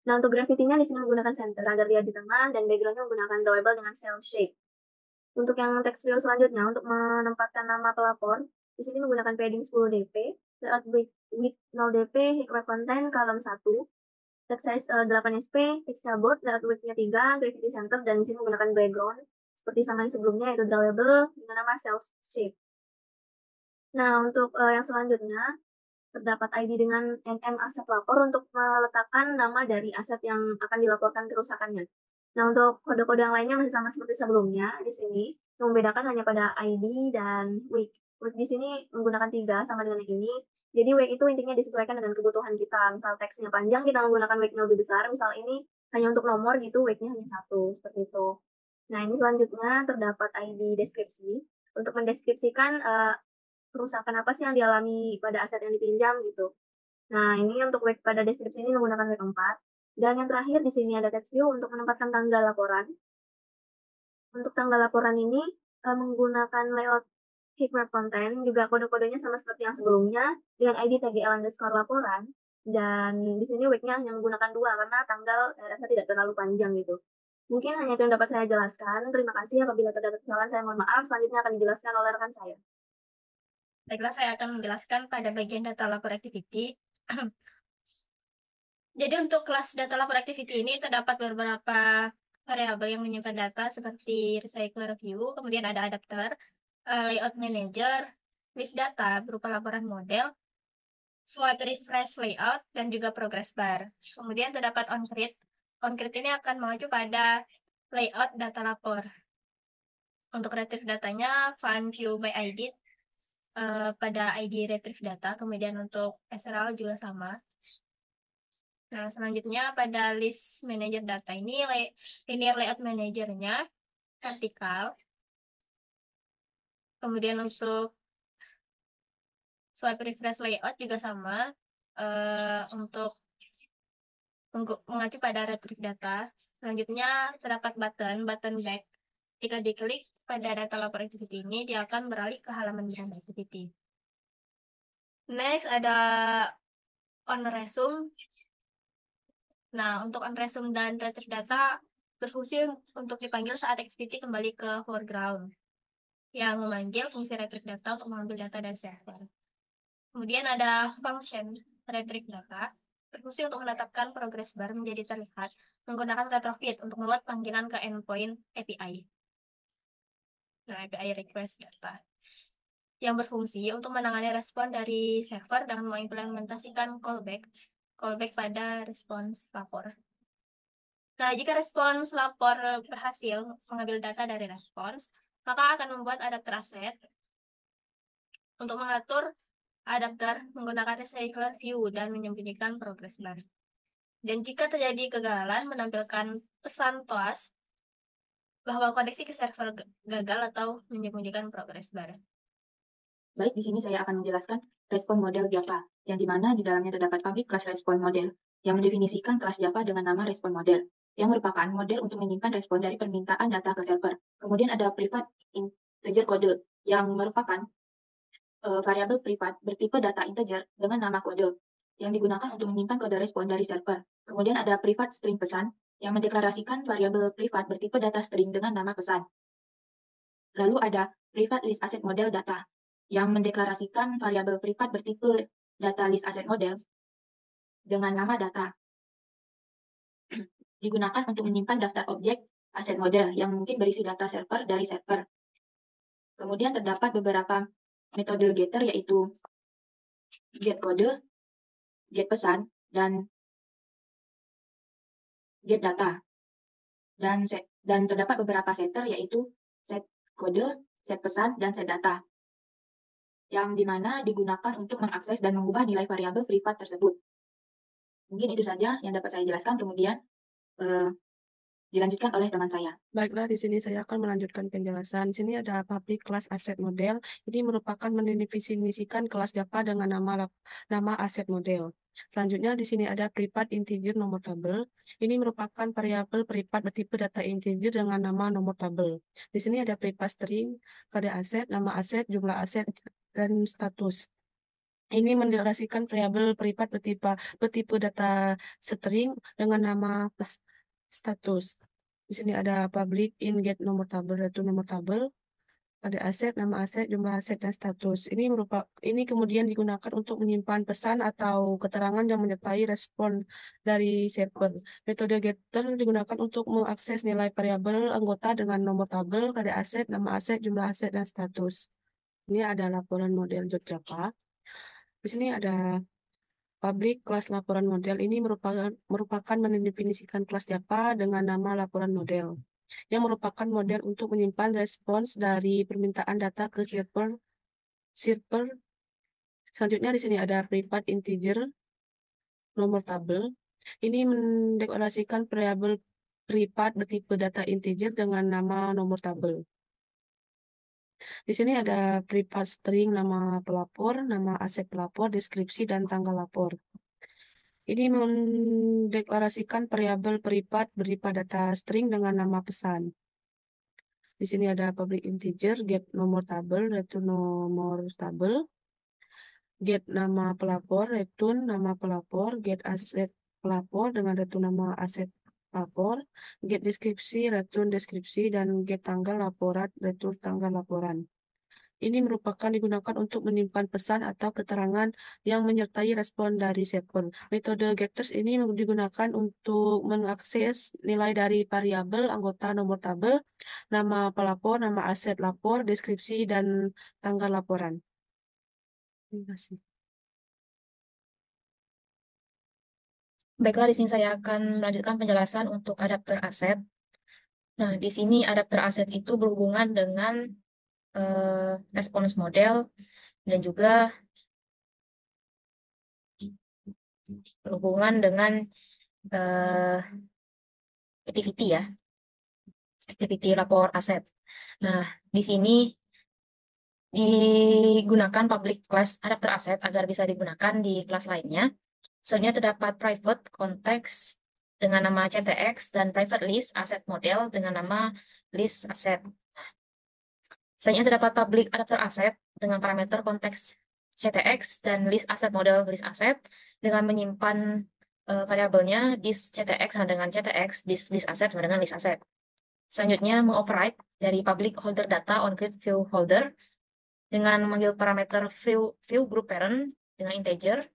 Nah, untuk graffiti-nya di sini menggunakan center agar dia di tengah, dan background-nya menggunakan drawable dengan cell shape. Untuk yang text view selanjutnya, untuk menempatkan nama pelapor, di sini menggunakan padding 10 dp, layout width 0 dp, web content, column 1, text size 8 sp, text bold, layout width-nya 3, graffiti center, dan di sini menggunakan background, seperti sama yang sebelumnya, yaitu drawable dengan nama cell shape. Nah, untuk yang selanjutnya, terdapat ID dengan NM aset lapor untuk meletakkan nama dari aset yang akan dilaporkan kerusakannya. Nah, untuk kode-kode yang lainnya masih sama seperti sebelumnya. Di sini Yang membedakan hanya pada ID dan week. Week di sini menggunakan 3 sama dengan yang ini. Jadi week itu intinya disesuaikan dengan kebutuhan kita. Misal teksnya panjang, kita menggunakan week lebih besar. Misal ini hanya untuk nomor gitu, weeknya hanya 1, seperti itu. Nah, ini selanjutnya terdapat ID deskripsi. Untuk mendeskripsikan kerusakan apa sih yang dialami pada aset yang dipinjam gitu. Nah, ini untuk week pada deskripsi ini menggunakan week 4. Dan yang terakhir di sini ada text view untuk menempatkan tanggal laporan. Untuk tanggal laporan ini menggunakan layout heatmap konten, juga kode-kodenya sama seperti yang sebelumnya dengan ID tgl_laporan. Dan di sini weeknya hanya menggunakan 2 karena tanggal saya rasa tidak terlalu panjang gitu. Mungkin hanya itu yang dapat saya jelaskan. Terima kasih. Apabila terdapat kesalahan, saya mohon maaf. Selanjutnya akan dijelaskan oleh rekan saya. Baiklah, saya akan menjelaskan pada bagian data lapor activity. Jadi untuk kelas data lapor activity ini terdapat beberapa variabel yang menyimpan data seperti recycler view, kemudian ada adapter, layout manager, list data berupa laporan model, swipe refresh layout, dan juga progress bar. Kemudian terdapat onCreate. OnCreate ini akan mengacu pada layout data lapor. Untuk retrieve datanya, find view by ID pada ID retrieve data, kemudian untuk SRL juga sama. Nah, selanjutnya pada list manager data ini linear layout manajernya vertikal. Kemudian untuk swipe refresh layout juga sama untuk mengacu pada retrieve data. Selanjutnya terdapat button back. Jika diklik pada data lapor activity ini, dia akan beralih ke halaman beranda activity. Next ada on resume. Nah, untuk on resume dan retrieve data berfungsi untuk dipanggil saat activity kembali ke foreground, yang memanggil fungsi retrieve data untuk mengambil data dari server. Kemudian ada function retrieve data, berfungsi untuk menetapkan progress bar menjadi terlihat menggunakan retrofit untuk membuat panggilan ke endpoint API. Nah, API request data, yang berfungsi untuk menangani respon dari server dengan mengimplementasikan callback pada respons lapor. Nah, jika respons lapor berhasil mengambil data dari respons, maka akan membuat adapter aset untuk mengatur adapter menggunakan recycler view dan menyembunyikan progress bar. Dan jika terjadi kegagalan, menampilkan pesan TOAS bahwa koneksi ke server gagal atau menyembunyikan progress bar. Baik, di sini saya akan menjelaskan respon model Java, yang dimana di dalamnya terdapat public class respon model, yang mendefinisikan kelas Java dengan nama respon model, yang merupakan model untuk menyimpan respon dari permintaan data ke server. Kemudian ada private integer kode, yang merupakan variabel privat bertipe data integer dengan nama kode, yang digunakan untuk menyimpan kode respon dari server. Kemudian ada private string pesan, yang mendeklarasikan variabel privat bertipe data string dengan nama pesan. Lalu ada private list asset model data, yang mendeklarasikan variabel privat bertipe data list asset model dengan nama data. Digunakan untuk menyimpan daftar objek aset model yang mungkin berisi data server dari server. Kemudian terdapat beberapa metode getter, yaitu get kode, get pesan, dan get data. Dan terdapat beberapa setter, yaitu set kode, set pesan, dan set data, yang dimana digunakan untuk mengakses dan mengubah nilai variabel privat tersebut. Mungkin itu saja yang dapat saya jelaskan, kemudian dilanjutkan oleh teman saya. Baiklah, di sini saya akan melanjutkan penjelasan. Di sini ada public class asset model. Ini merupakan mendefinisikan kelas Java dengan nama asset model. Selanjutnya di sini ada private integer nomor tabel. Ini merupakan variabel privat bertipe data integer dengan nama nomor tabel. Di sini ada private string, kode aset, nama aset, jumlah aset, dan status. Ini mendeklarasikan variabel privat bertipe data string dengan nama status. Di sini ada public in get nomor tabel, yaitu nomor tabel, ada aset, nama aset, jumlah aset, dan status. Ini kemudian digunakan untuk menyimpan pesan atau keterangan yang menyertai respon dari server. Metode getter digunakan untuk mengakses nilai variabel anggota dengan nomor tabel, ada aset, nama aset, jumlah aset, dan status. Ini ada laporan model Java. Di sini ada public kelas laporan model. Ini merupakan mendefinisikan kelas Java dengan nama laporan model. yang merupakan model untuk menyimpan respons dari permintaan data ke server. Selanjutnya di sini ada private integer nomor tabel. Ini mendeklarasikan variabel privat bertipe data integer dengan nama nomor tabel. Di sini ada privat string nama pelapor, nama aset pelapor, deskripsi, dan tanggal lapor. Ini mendeklarasikan variabel privat berupa data string dengan nama pesan. Di sini ada public integer, get nomor tabel, return nomor tabel, get nama pelapor, return nama pelapor, get aset pelapor dengan return nama aset lapor, get deskripsi, return deskripsi, dan get tanggal laporan, return tanggal laporan. Ini merupakan digunakan untuk menyimpan pesan atau keterangan yang menyertai respon dari server. Metode getters ini digunakan untuk mengakses nilai dari variabel anggota nomor tabel, nama pelapor, nama aset lapor, deskripsi, dan tanggal laporan. Terima kasih. Baiklah, di sini saya akan melanjutkan penjelasan untuk adapter aset. Nah, di sini adapter aset itu berhubungan dengan respons model dan juga berhubungan dengan activity ya, activity lapor aset. Nah, di sini digunakan public class adapter aset agar bisa digunakan di kelas lainnya. Selanjutnya terdapat private context dengan nama CTX dan private list aset model dengan nama list aset. Selanjutnya terdapat public adapter aset dengan parameter konteks CTX dan list aset model list aset dengan menyimpan variabelnya dis CTX sama dengan CTX, dis list aset sama dengan list aset. Selanjutnya mengoverride dari public holder data on grid view holder dengan memanggil parameter view group parent dengan integer.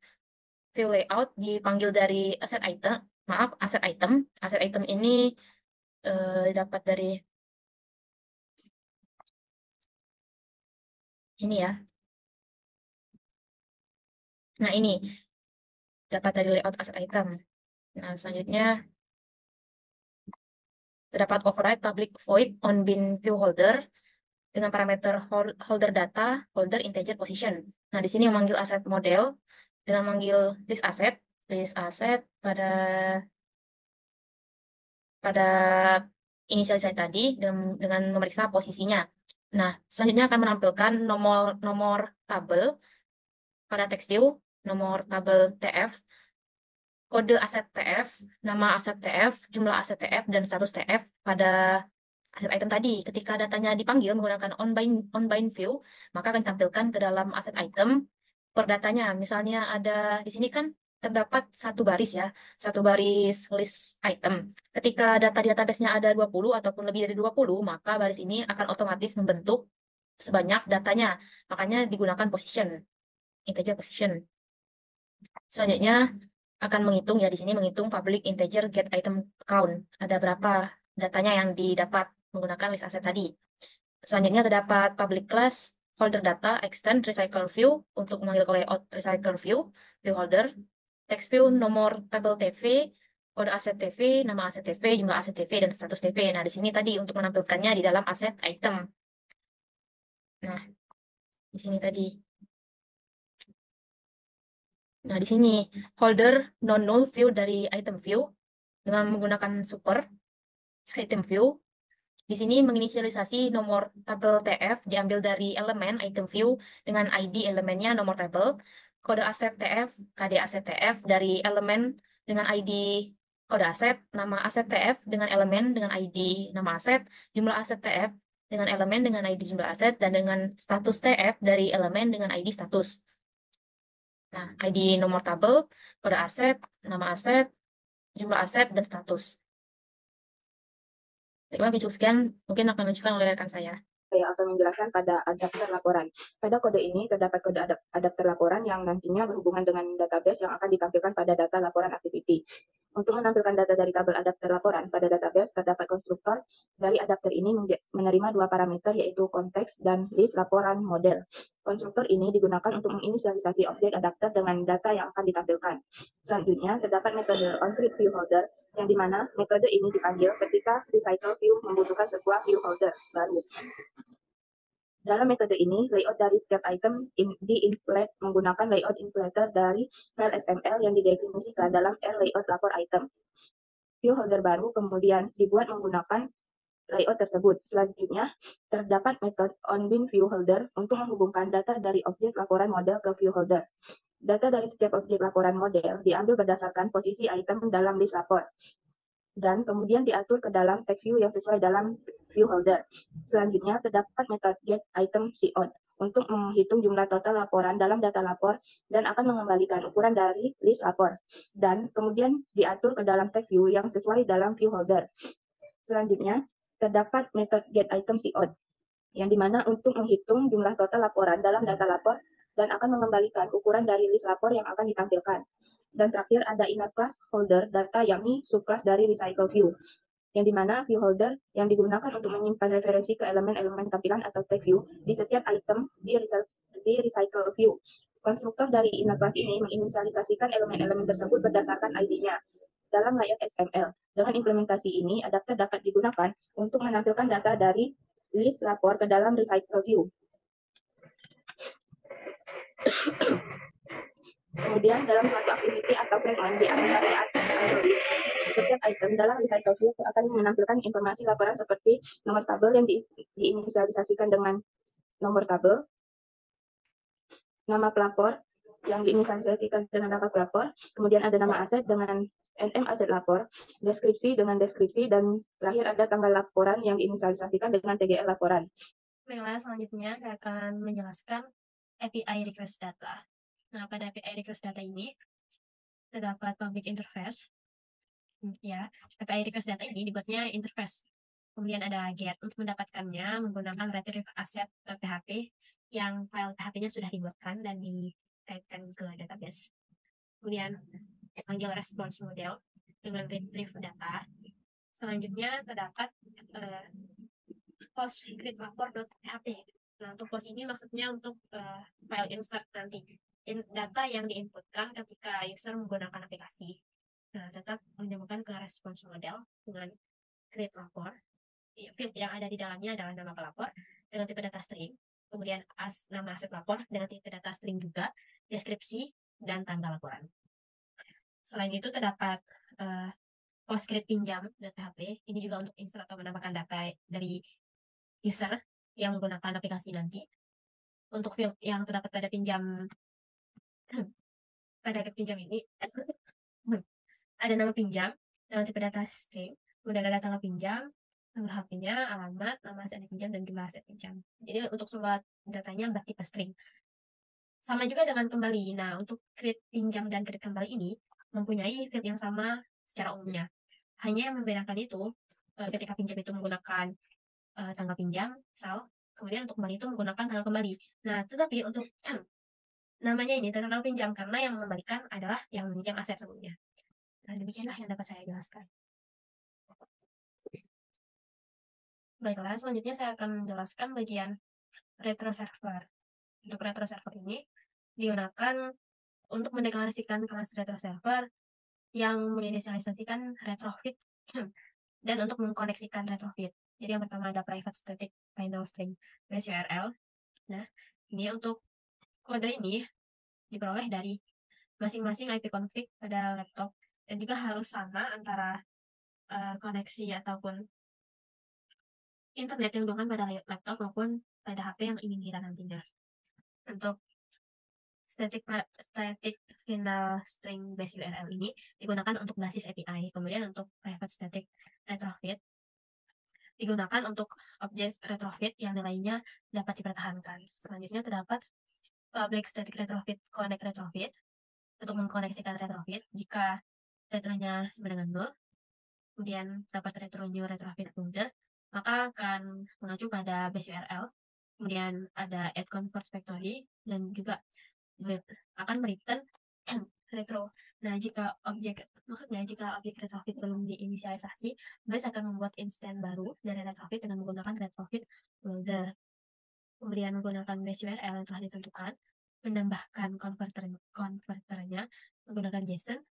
View layout dipanggil dari aset item, aset item ini dapat dari ini ya. Nah, ini dapat dari layout aset item. Nah, selanjutnya terdapat override public void on bin view holder dengan parameter holder data, holder integer position. Nah, di sini memanggil aset model dengan manggil list aset pada inisialisasi tadi dengan memeriksa posisinya. Nah, selanjutnya akan menampilkan nomor tabel pada text view, nomor tabel TF, kode aset TF, nama aset TF, jumlah aset TF, dan status TF pada aset item tadi. Ketika datanya dipanggil menggunakan onBind view, maka akan ditampilkan ke dalam aset item per datanya. Misalnya ada di sini kan terdapat satu baris ya, satu baris list item. Ketika data di database-nya ada 20 ataupun lebih dari 20, maka baris ini akan otomatis membentuk sebanyak datanya. Makanya digunakan position, integer position. Selanjutnya akan menghitung ya, di sini menghitung public integer get item count. Ada berapa datanya yang didapat menggunakan list aset tadi. Selanjutnya terdapat public class holder data extend recycle view untuk memanggil layout recycle view holder, text view nomor tabel TV, kode aset TV, nama aset TV, jumlah aset TV, dan status TV. Nah, di sini tadi untuk menampilkannya di dalam aset item. Nah, di sini tadi. Nah, di sini holder non-null view dari item view dengan menggunakan super item view. Di sini menginisialisasi nomor tabel TF diambil dari elemen item view dengan ID elemennya nomor tabel, kode aset TF, KD aset TF dari elemen dengan ID kode aset, nama aset TF dengan elemen dengan ID nama aset, jumlah aset TF dengan elemen dengan ID jumlah aset, dan dengan status TF dari elemen dengan ID status. Nah, ID nomor tabel, kode aset, nama aset, jumlah aset, dan status. Baiklah, cukup sekian. Mungkin akan lanjutkan oleh rekan saya. Saya akan menjelaskan pada adapter laporan. Pada kode ini terdapat kode adapter laporan yang nantinya berhubungan dengan database yang akan ditampilkan pada data laporan activity. Untuk menampilkan data dari tabel adapter laporan pada database, terdapat konstruktor dari adapter ini menerima dua parameter, yaitu konteks dan list laporan model. Konstruktor ini digunakan untuk menginisialisasi objek adapter dengan data yang akan ditampilkan. Selanjutnya, terdapat metode onCreateViewHolder, yang dimana metode ini dipanggil ketika RecycleView membutuhkan sebuah viewholder baru. Dalam metode ini, layout dari setiap item di-inflate menggunakan layout inflator dari file XML yang didefinisikan dalam R-layout lapor item. Viewholder baru kemudian dibuat menggunakan layout tersebut. Selanjutnya, terdapat metode onBinViewHolder untuk menghubungkan data dari objek laporan model ke viewholder. Data dari setiap objek laporan model diambil berdasarkan posisi item dalam list lapor, dan kemudian diatur ke dalam tag view yang sesuai dalam viewholder. Selanjutnya, terdapat metode getItemCout untuk menghitung jumlah total laporan dalam data lapor dan akan mengembalikan ukuran dari list lapor, dan kemudian diatur ke dalam tag view yang sesuai dalam viewholder. Selanjutnya, terdapat metode getItemCout, yang dimana untuk menghitung jumlah total laporan dalam data lapor dan akan mengembalikan ukuran dari list lapor yang akan ditampilkan. Dan terakhir ada inner class holder data, yakni subclass dari RecycleView, yang dimana viewholder yang digunakan untuk menyimpan referensi ke elemen-elemen tampilan atau tag view di setiap item di RecycleView. Konstruktor dari inner class ini menginisialisasikan elemen-elemen tersebut berdasarkan ID-nya dalam layout XML. Dengan implementasi ini, adapter dapat digunakan untuk menampilkan data dari list lapor ke dalam RecycleView. Kemudian dalam suatu activity atau fragment di area Android, setiap item dalam RecycleView akan menampilkan informasi laporan seperti nomor tabel yang diinisialisasikan dengan nomor tabel, nama pelapor yang diinisialisasikan dengan nama pelapor, kemudian ada nama aset dengan NM aset lapor, deskripsi dengan deskripsi, dan terakhir ada tanggal laporan yang diinisialisasikan dengan TGL laporan. Baiklah, selanjutnya saya akan menjelaskan API request data. Nah, pada API request data ini terdapat public interface. Ya, API request data ini dibuatnya interface. Kemudian ada get untuk mendapatkannya menggunakan retrieve asset PHP yang file PHP-nya sudah dibuatkan dan dikaitkan ke database. Kemudian panggil response model dengan retrieve data. Selanjutnya terdapat post create lapor.php. Nah, untuk post ini maksudnya untuk file insert nanti. Data yang diinputkan ketika user menggunakan aplikasi. Nah, tetap menyambungkan ke response model dengan create lapor. Field yang ada di dalamnya adalah nama pelapor dengan tipe data string, kemudian nama aset lapor dengan tipe data string juga, deskripsi, dan tanggal laporan. Selain itu terdapat PostScript pinjam.php. Ini juga untuk insert atau menambahkan data dari user yang menggunakan aplikasi nanti. Untuk field yang terdapat pada pinjam ini ada nama pinjam dengan tipe data string, kemudian ada tanggal pinjam, nomor HP-nya, alamat, nama aset pinjam, dan jumlah aset pinjam. Jadi untuk semua datanya bertipe string. Sama juga dengan kembali. Nah, untuk create pinjam dan create kembali ini mempunyai field yang sama secara umumnya. Hanya yang membedakan itu ketika pinjam itu menggunakan tanggal pinjam, sal, kemudian untuk kembali itu menggunakan tanggal kembali. Nah, tetapi untuk namanya ini tanggal pinjam karena yang mengembalikan adalah yang meminjam aset sebelumnya. Nah, demikianlah yang dapat saya jelaskan. Baiklah, selanjutnya saya akan menjelaskan bagian retro server. Untuk retro server ini digunakan untuk mendeklarasikan kelas retro server yang menginisialisasikan retrofit dan untuk mengkoneksikan retrofit. Jadi yang pertama ada private static final string base URL. Nah, ini untuk kode ini diperoleh dari masing-masing IP config pada laptop dan juga harus sama antara koneksi ataupun internet yang dihubungkan pada laptop maupun pada HP yang ingin dira nantinya. Untuk static final string base URL ini digunakan untuk basis API. Kemudian untuk private static retrofit digunakan untuk objek retrofit yang nilainya dapat dipertahankan. Selanjutnya terdapat public static retrofit connect retrofit untuk mengkoneksikan retrofit jika retronya sama dengan 0. Kemudian terdapat retro new retrofit pointer, maka akan mengacu pada base URL. Kemudian ada add convert factory dan juga akan mereturn retro. Nah, jika objek retrofit belum diinisialisasi, bus akan membuat instance baru dari retrofit dengan menggunakan retrofit loader. Kemudian menggunakan base URL yang telah ditentukan, menambahkan konverternya menggunakan JSON,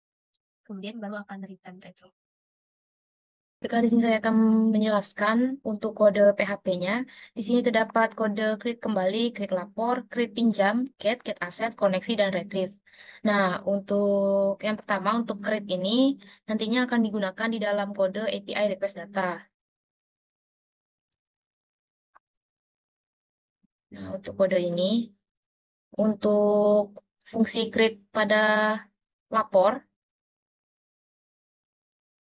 kemudian baru akan return retro. Di sini saya akan menjelaskan untuk kode PHP-nya. Di sini terdapat kode create kembali, create lapor, create pinjam, get aset, koneksi, dan retrieve. Nah, untuk yang pertama, untuk create ini nantinya akan digunakan di dalam kode API request data. Nah, untuk kode ini, untuk fungsi create pada lapor,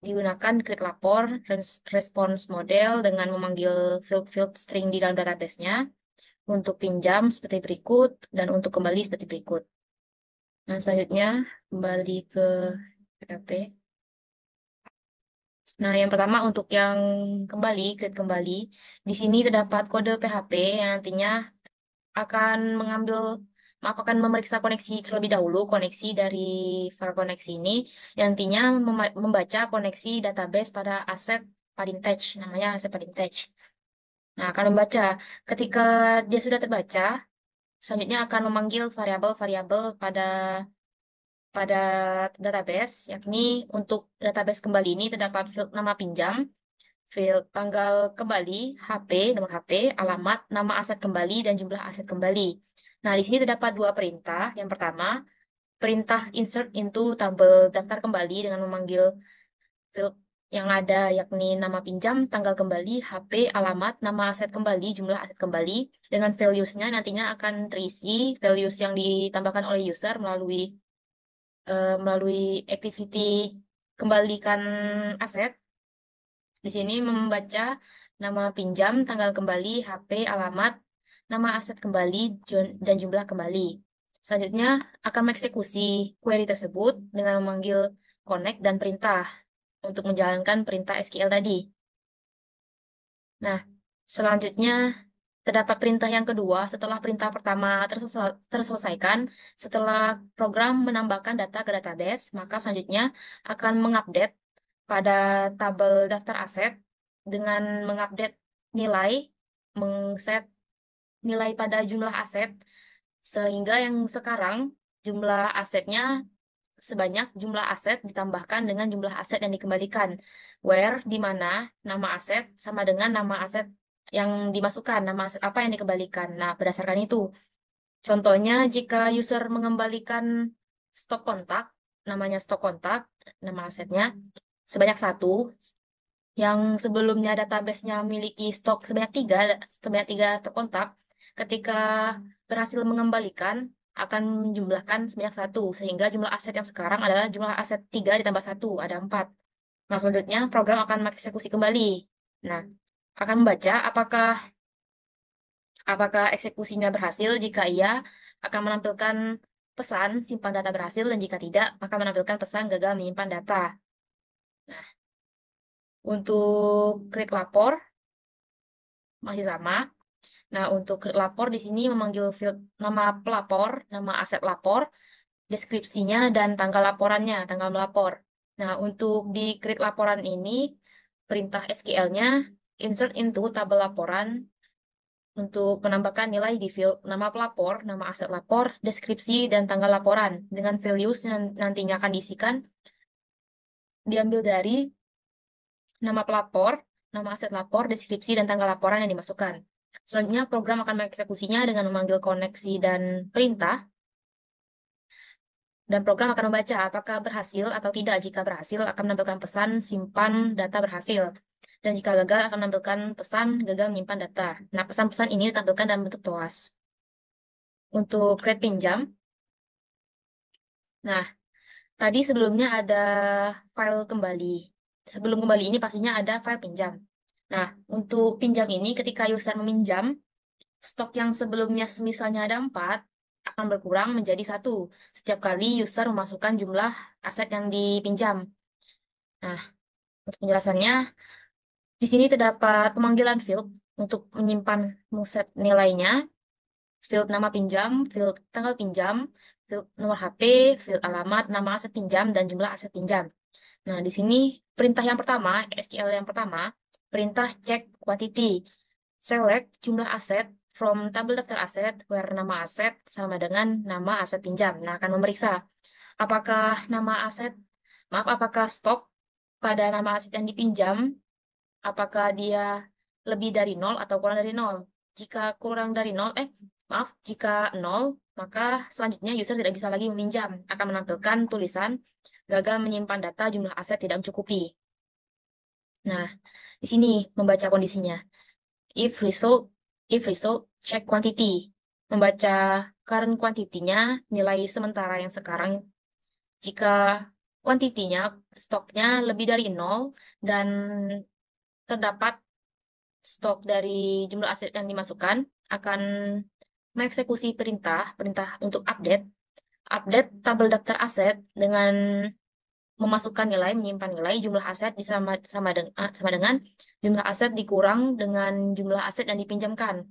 digunakan create lapor, response model dengan memanggil field string di dalam database-nya, untuk pinjam seperti berikut, dan untuk kembali seperti berikut. Nah, selanjutnya kembali ke PHP. Nah, yang pertama untuk yang kembali, create kembali, di sini terdapat kode PHP yang nantinya akan akan memeriksa koneksi terlebih dahulu, koneksi dari file koneksi ini, yang nantinya membaca koneksi database pada aset Padintage, namanya aset Padintage. Nah, akan membaca. Ketika dia sudah terbaca, selanjutnya akan memanggil variabel-variabel pada database, yakni untuk database kembali ini terdapat field nama pinjam, field tanggal kembali, HP, nomor HP, alamat, nama aset kembali, dan jumlah aset kembali. Nah, di sini terdapat dua perintah. Yang pertama, perintah insert into tabel daftar kembali dengan memanggil field yang ada, yakni nama pinjam, tanggal kembali, HP, alamat, nama aset kembali, jumlah aset kembali. Dengan values-nya nantinya akan terisi values yang ditambahkan oleh user melalui activity kembalikan aset. Di sini membaca nama pinjam, tanggal kembali, HP, alamat, nama aset kembali, dan jumlah kembali. Selanjutnya akan mengeksekusi query tersebut dengan memanggil connect dan perintah untuk menjalankan perintah SQL tadi. Nah, selanjutnya terdapat perintah yang kedua setelah perintah pertama terselesaikan. Setelah program menambahkan data ke database, maka selanjutnya akan mengupdate pada tabel daftar aset dengan mengupdate nilai, mengset nilai pada jumlah aset, sehingga yang sekarang jumlah asetnya sebanyak jumlah aset ditambahkan dengan jumlah aset yang dikembalikan, where di mana nama aset sama dengan nama aset yang dimasukkan, nama aset apa yang dikembalikan. Nah, berdasarkan itu, contohnya jika user mengembalikan stok kontak, namanya stok kontak, nama asetnya sebanyak 1, yang sebelumnya database-nya memiliki stok sebanyak 3 stok kontak, ketika berhasil mengembalikan akan menjumlahkan sebanyak 1, sehingga jumlah aset yang sekarang adalah jumlah aset 3 ditambah 1, ada 4. Nah, selanjutnya program akan mengeksekusi kembali. Nah, akan membaca apakah eksekusinya berhasil. Jika iya, akan menampilkan pesan simpan data berhasil, dan jika tidak, maka menampilkan pesan gagal menyimpan data. Nah, untuk create lapor masih sama. Nah, untuk create lapor di sini memanggil field nama pelapor, nama aset lapor, deskripsinya, dan tanggal laporannya, tanggal melapor. Nah, untuk di create laporan ini, perintah SQL-nya insert into tabel laporan untuk menambahkan nilai di field nama pelapor, nama aset lapor, deskripsi, dan tanggal laporan dengan values yang nantinya akan diisikan diambil dari nama pelapor, nama aset lapor, deskripsi, dan tanggal laporan yang dimasukkan. Selanjutnya, program akan mengeksekusinya dengan memanggil koneksi dan perintah. Dan program akan membaca apakah berhasil atau tidak. Jika berhasil, akan menampilkan pesan simpan data berhasil. Dan jika gagal, akan menampilkan pesan gagal menyimpan data. Nah, pesan-pesan ini ditampilkan dalam bentuk TOAS. Untuk create pinjam. Nah, tadi sebelumnya ada file kembali. Sebelum kembali ini pastinya ada file pinjam. Nah, untuk pinjam ini ketika user meminjam, stok yang sebelumnya misalnya ada 4, akan berkurang menjadi 1 setiap kali user memasukkan jumlah aset yang dipinjam. Nah, untuk penjelasannya, di sini terdapat pemanggilan field untuk menyimpan set nilainya. field nama pinjam, field tanggal pinjam, field nomor HP, field alamat, nama aset pinjam, dan jumlah aset pinjam. Nah, di sini perintah yang pertama, SQL yang pertama, perintah check quantity. Select jumlah aset from tabel daftar aset where nama aset sama dengan nama aset pinjam. Nah, akan memeriksa apakah nama aset, apakah stok pada nama aset yang dipinjam, apakah dia lebih dari 0 atau kurang dari 0. Jika kurang dari 0, jika 0, maka selanjutnya user tidak bisa lagi meminjam. Akan menampilkan tulisan gagal menyimpan data jumlah aset tidak mencukupi. Nah, di sini membaca kondisinya. If result, check quantity. Membaca current quantity-nya, nilai sementara yang sekarang. Jika kuantitinya, stoknya lebih dari 0 dan terdapat stok dari jumlah aset yang dimasukkan, akan mengeksekusi perintah untuk update tabel daftar aset dengan memasukkan nilai, menyimpan nilai jumlah aset sama dengan jumlah aset dikurang dengan jumlah aset yang dipinjamkan,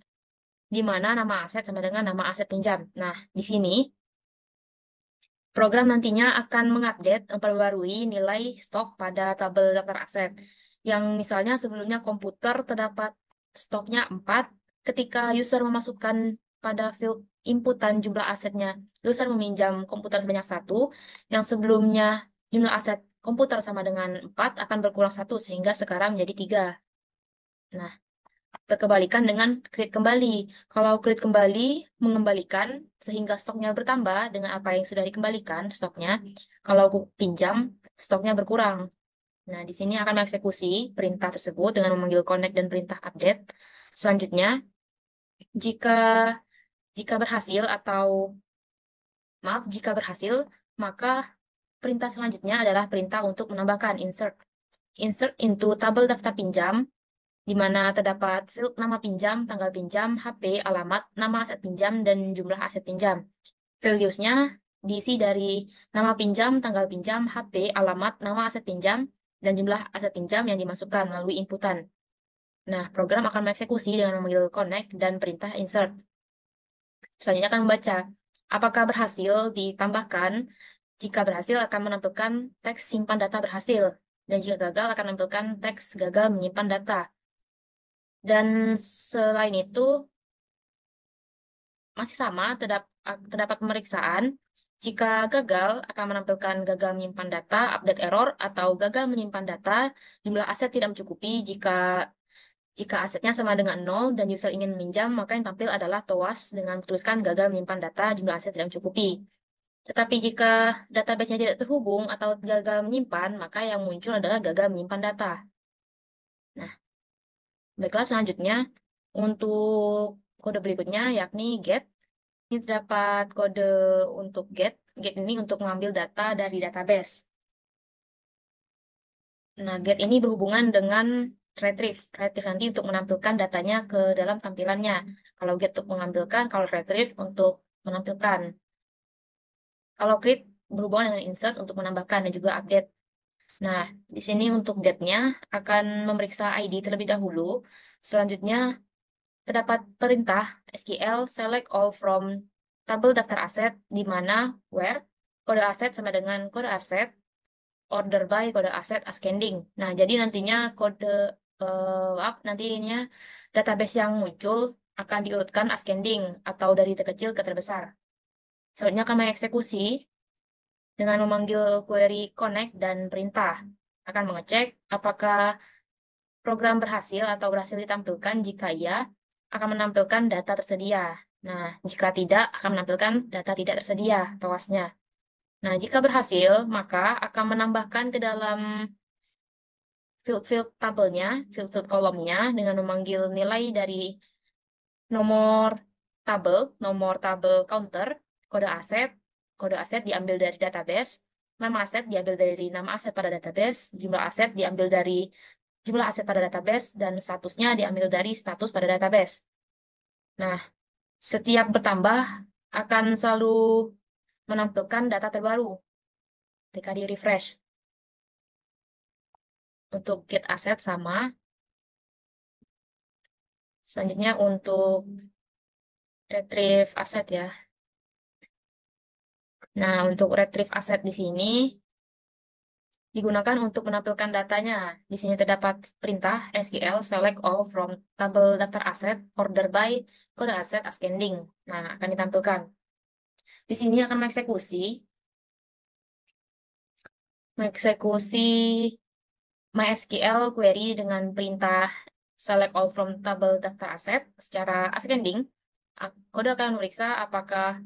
di mana nama aset sama dengan nama aset pinjam. Nah, di sini program nantinya akan mengupdate, memperbarui nilai stok pada tabel daftar aset. Yang misalnya sebelumnya komputer terdapat stoknya 4, ketika user memasukkan pada field inputan jumlah asetnya, user meminjam komputer sebanyak 1, yang sebelumnya jumlah aset komputer sama dengan 4 akan berkurang 1, sehingga sekarang menjadi 3. Nah, berkebalikan dengan create kembali. Kalau create kembali mengembalikan sehingga stoknya bertambah dengan apa yang sudah dikembalikan stoknya. Kalau pinjam, stoknya berkurang. Nah, di sini akan mengeksekusi perintah tersebut dengan memanggil connect dan perintah update. Selanjutnya, jika jika berhasil, maka perintah selanjutnya adalah perintah untuk menambahkan insert into tabel daftar pinjam, di mana terdapat field nama pinjam, tanggal pinjam, HP, alamat, nama aset pinjam, dan jumlah aset pinjam. Values-nya diisi dari nama pinjam, tanggal pinjam, HP, alamat, nama aset pinjam, dan jumlah aset pinjam yang dimasukkan melalui inputan. Nah, program akan mengeksekusi dengan memanggil connect dan perintah insert. Selanjutnya akan membaca apakah berhasil ditambahkan. Jika berhasil akan menampilkan teks simpan data berhasil, dan jika gagal akan menampilkan teks gagal menyimpan data. Dan selain itu, masih sama, terdapat pemeriksaan. Jika gagal, akan menampilkan gagal menyimpan data, update error, atau gagal menyimpan data, jumlah aset tidak mencukupi. Jika asetnya sama dengan 0 dan user ingin meminjam, maka yang tampil adalah TOAS dengan tuliskan gagal menyimpan data, jumlah aset tidak mencukupi. Tetapi jika database-nya tidak terhubung atau gagal menyimpan, maka yang muncul adalah gagal menyimpan data. Nah, baiklah selanjutnya untuk kode berikutnya yakni get. Ini terdapat kode untuk get. Get ini untuk mengambil data dari database. Nah, get ini berhubungan dengan retrieve. Retrieve nanti untuk menampilkan datanya ke dalam tampilannya. Kalau get untuk mengambilkan, kalau retrieve untuk menampilkan. Kalau create berhubungan dengan insert untuk menambahkan dan juga update. Nah, di sini untuk get-nya akan memeriksa ID terlebih dahulu. Selanjutnya, terdapat perintah SQL select all from tabel daftar aset, di mana where kode aset sama dengan kode aset, order by kode aset ascending. Nah, jadi nantinya nantinya database yang muncul akan diurutkan ascending atau dari terkecil ke terbesar. Selanjutnya akan mengeksekusi dengan memanggil query connect dan perintah. Akan mengecek apakah program berhasil atau berhasil ditampilkan. Jika iya, akan menampilkan data tersedia. Nah, jika tidak, akan menampilkan data tidak tersedia, TOAS-nya. Nah, jika berhasil, maka akan menambahkan ke dalam field-field tabelnya, field-field kolomnya, dengan memanggil nilai dari nomor tabel counter, kode aset diambil dari database, nama aset diambil dari nama aset pada database, jumlah aset diambil dari jumlah aset pada database, dan statusnya diambil dari status pada database. Nah, setiap bertambah akan selalu menampilkan data terbaru ketika di refresh. Untuk get aset sama. Selanjutnya untuk retrieve aset ya. Nah, untuk retrieve aset di sini digunakan untuk menampilkan datanya. Di sini terdapat perintah SQL select all from tabel daftar aset order by kode aset ascending. Nah, akan ditampilkan. Di sini akan mengeksekusi MySQL query dengan perintah select all from tabel daftar aset secara ascending. Kode akan memeriksa apakah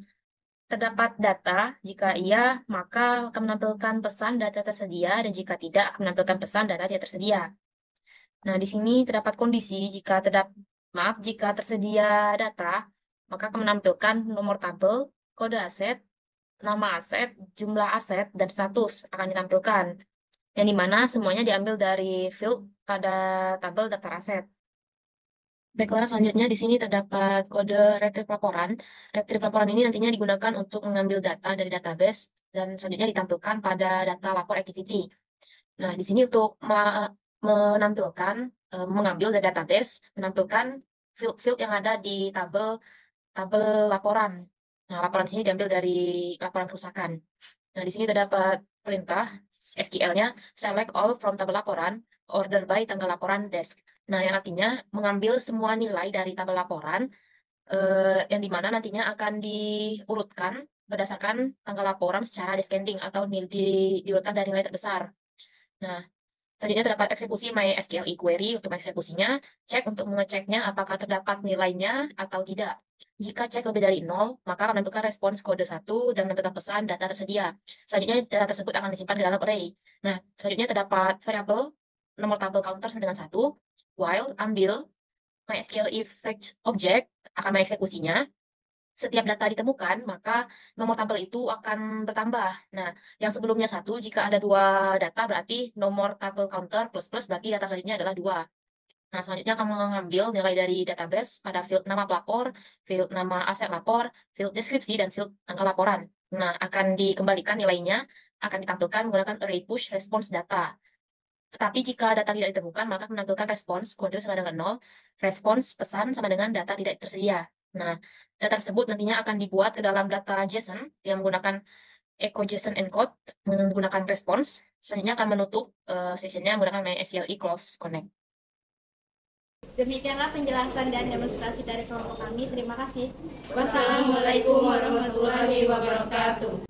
terdapat data. Jika iya, maka akan menampilkan pesan data tersedia, dan jika tidak, akan menampilkan pesan data tidak tersedia. Nah, di sini terdapat kondisi jika tersedia data, maka akan menampilkan nomor tabel, kode aset, nama aset, jumlah aset, dan status akan ditampilkan. Yang dimana semuanya diambil dari field pada tabel daftar aset. Baiklah, selanjutnya di sini terdapat kode retrieve laporan. Retrieve laporan ini nantinya digunakan untuk mengambil data dari database dan selanjutnya ditampilkan pada data lapor activity. Nah, di sini untuk mengambil dari database, menampilkan field-field yang ada di tabel laporan. Nah, laporan sini diambil dari laporan kerusakan. Nah, di sini terdapat perintah SQL-nya select all from tabel laporan order by tanggal laporan desk. Nah, yang artinya mengambil semua nilai dari tabel laporan yang dimana nantinya akan diurutkan berdasarkan tanggal laporan secara descending atau diurutkan dari nilai terbesar. Nah, selanjutnya terdapat eksekusi MySQL query untuk mengeksekusinya, cek untuk mengeceknya apakah terdapat nilainya atau tidak. Jika cek lebih dari 0, maka akan menampilkan respons kode 1 dan menampilkan pesan data tersedia. Selanjutnya data tersebut akan disimpan di dalam array. Nah, selanjutnya terdapat variabel nomor tabel counter sama dengan 1, while ambil MySQL effect object akan mengeksekusinya. Setiap data ditemukan, maka nomor tabel itu akan bertambah. Nah, yang sebelumnya 1, jika ada 2 data, berarti nomor tabel counter plus berarti data selanjutnya adalah 2. Nah, selanjutnya akan mengambil nilai dari database pada field nama pelapor, field nama aset lapor, field deskripsi, dan field angka laporan. Nah, akan dikembalikan nilainya, akan ditampilkan menggunakan array push response data. Tetapi jika data tidak ditemukan, maka menampilkan respons kode sama dengan 0, respons pesan sama dengan data tidak tersedia. Nah, data tersebut nantinya akan dibuat ke dalam data JSON yang menggunakan echo JSON encode menggunakan respons. Selanjutnya akan menutup sessionnya menggunakan MySQL close connect. Demikianlah penjelasan dan demonstrasi dari kelompok kami. Terima kasih. Wassalamualaikum warahmatullahi wabarakatuh.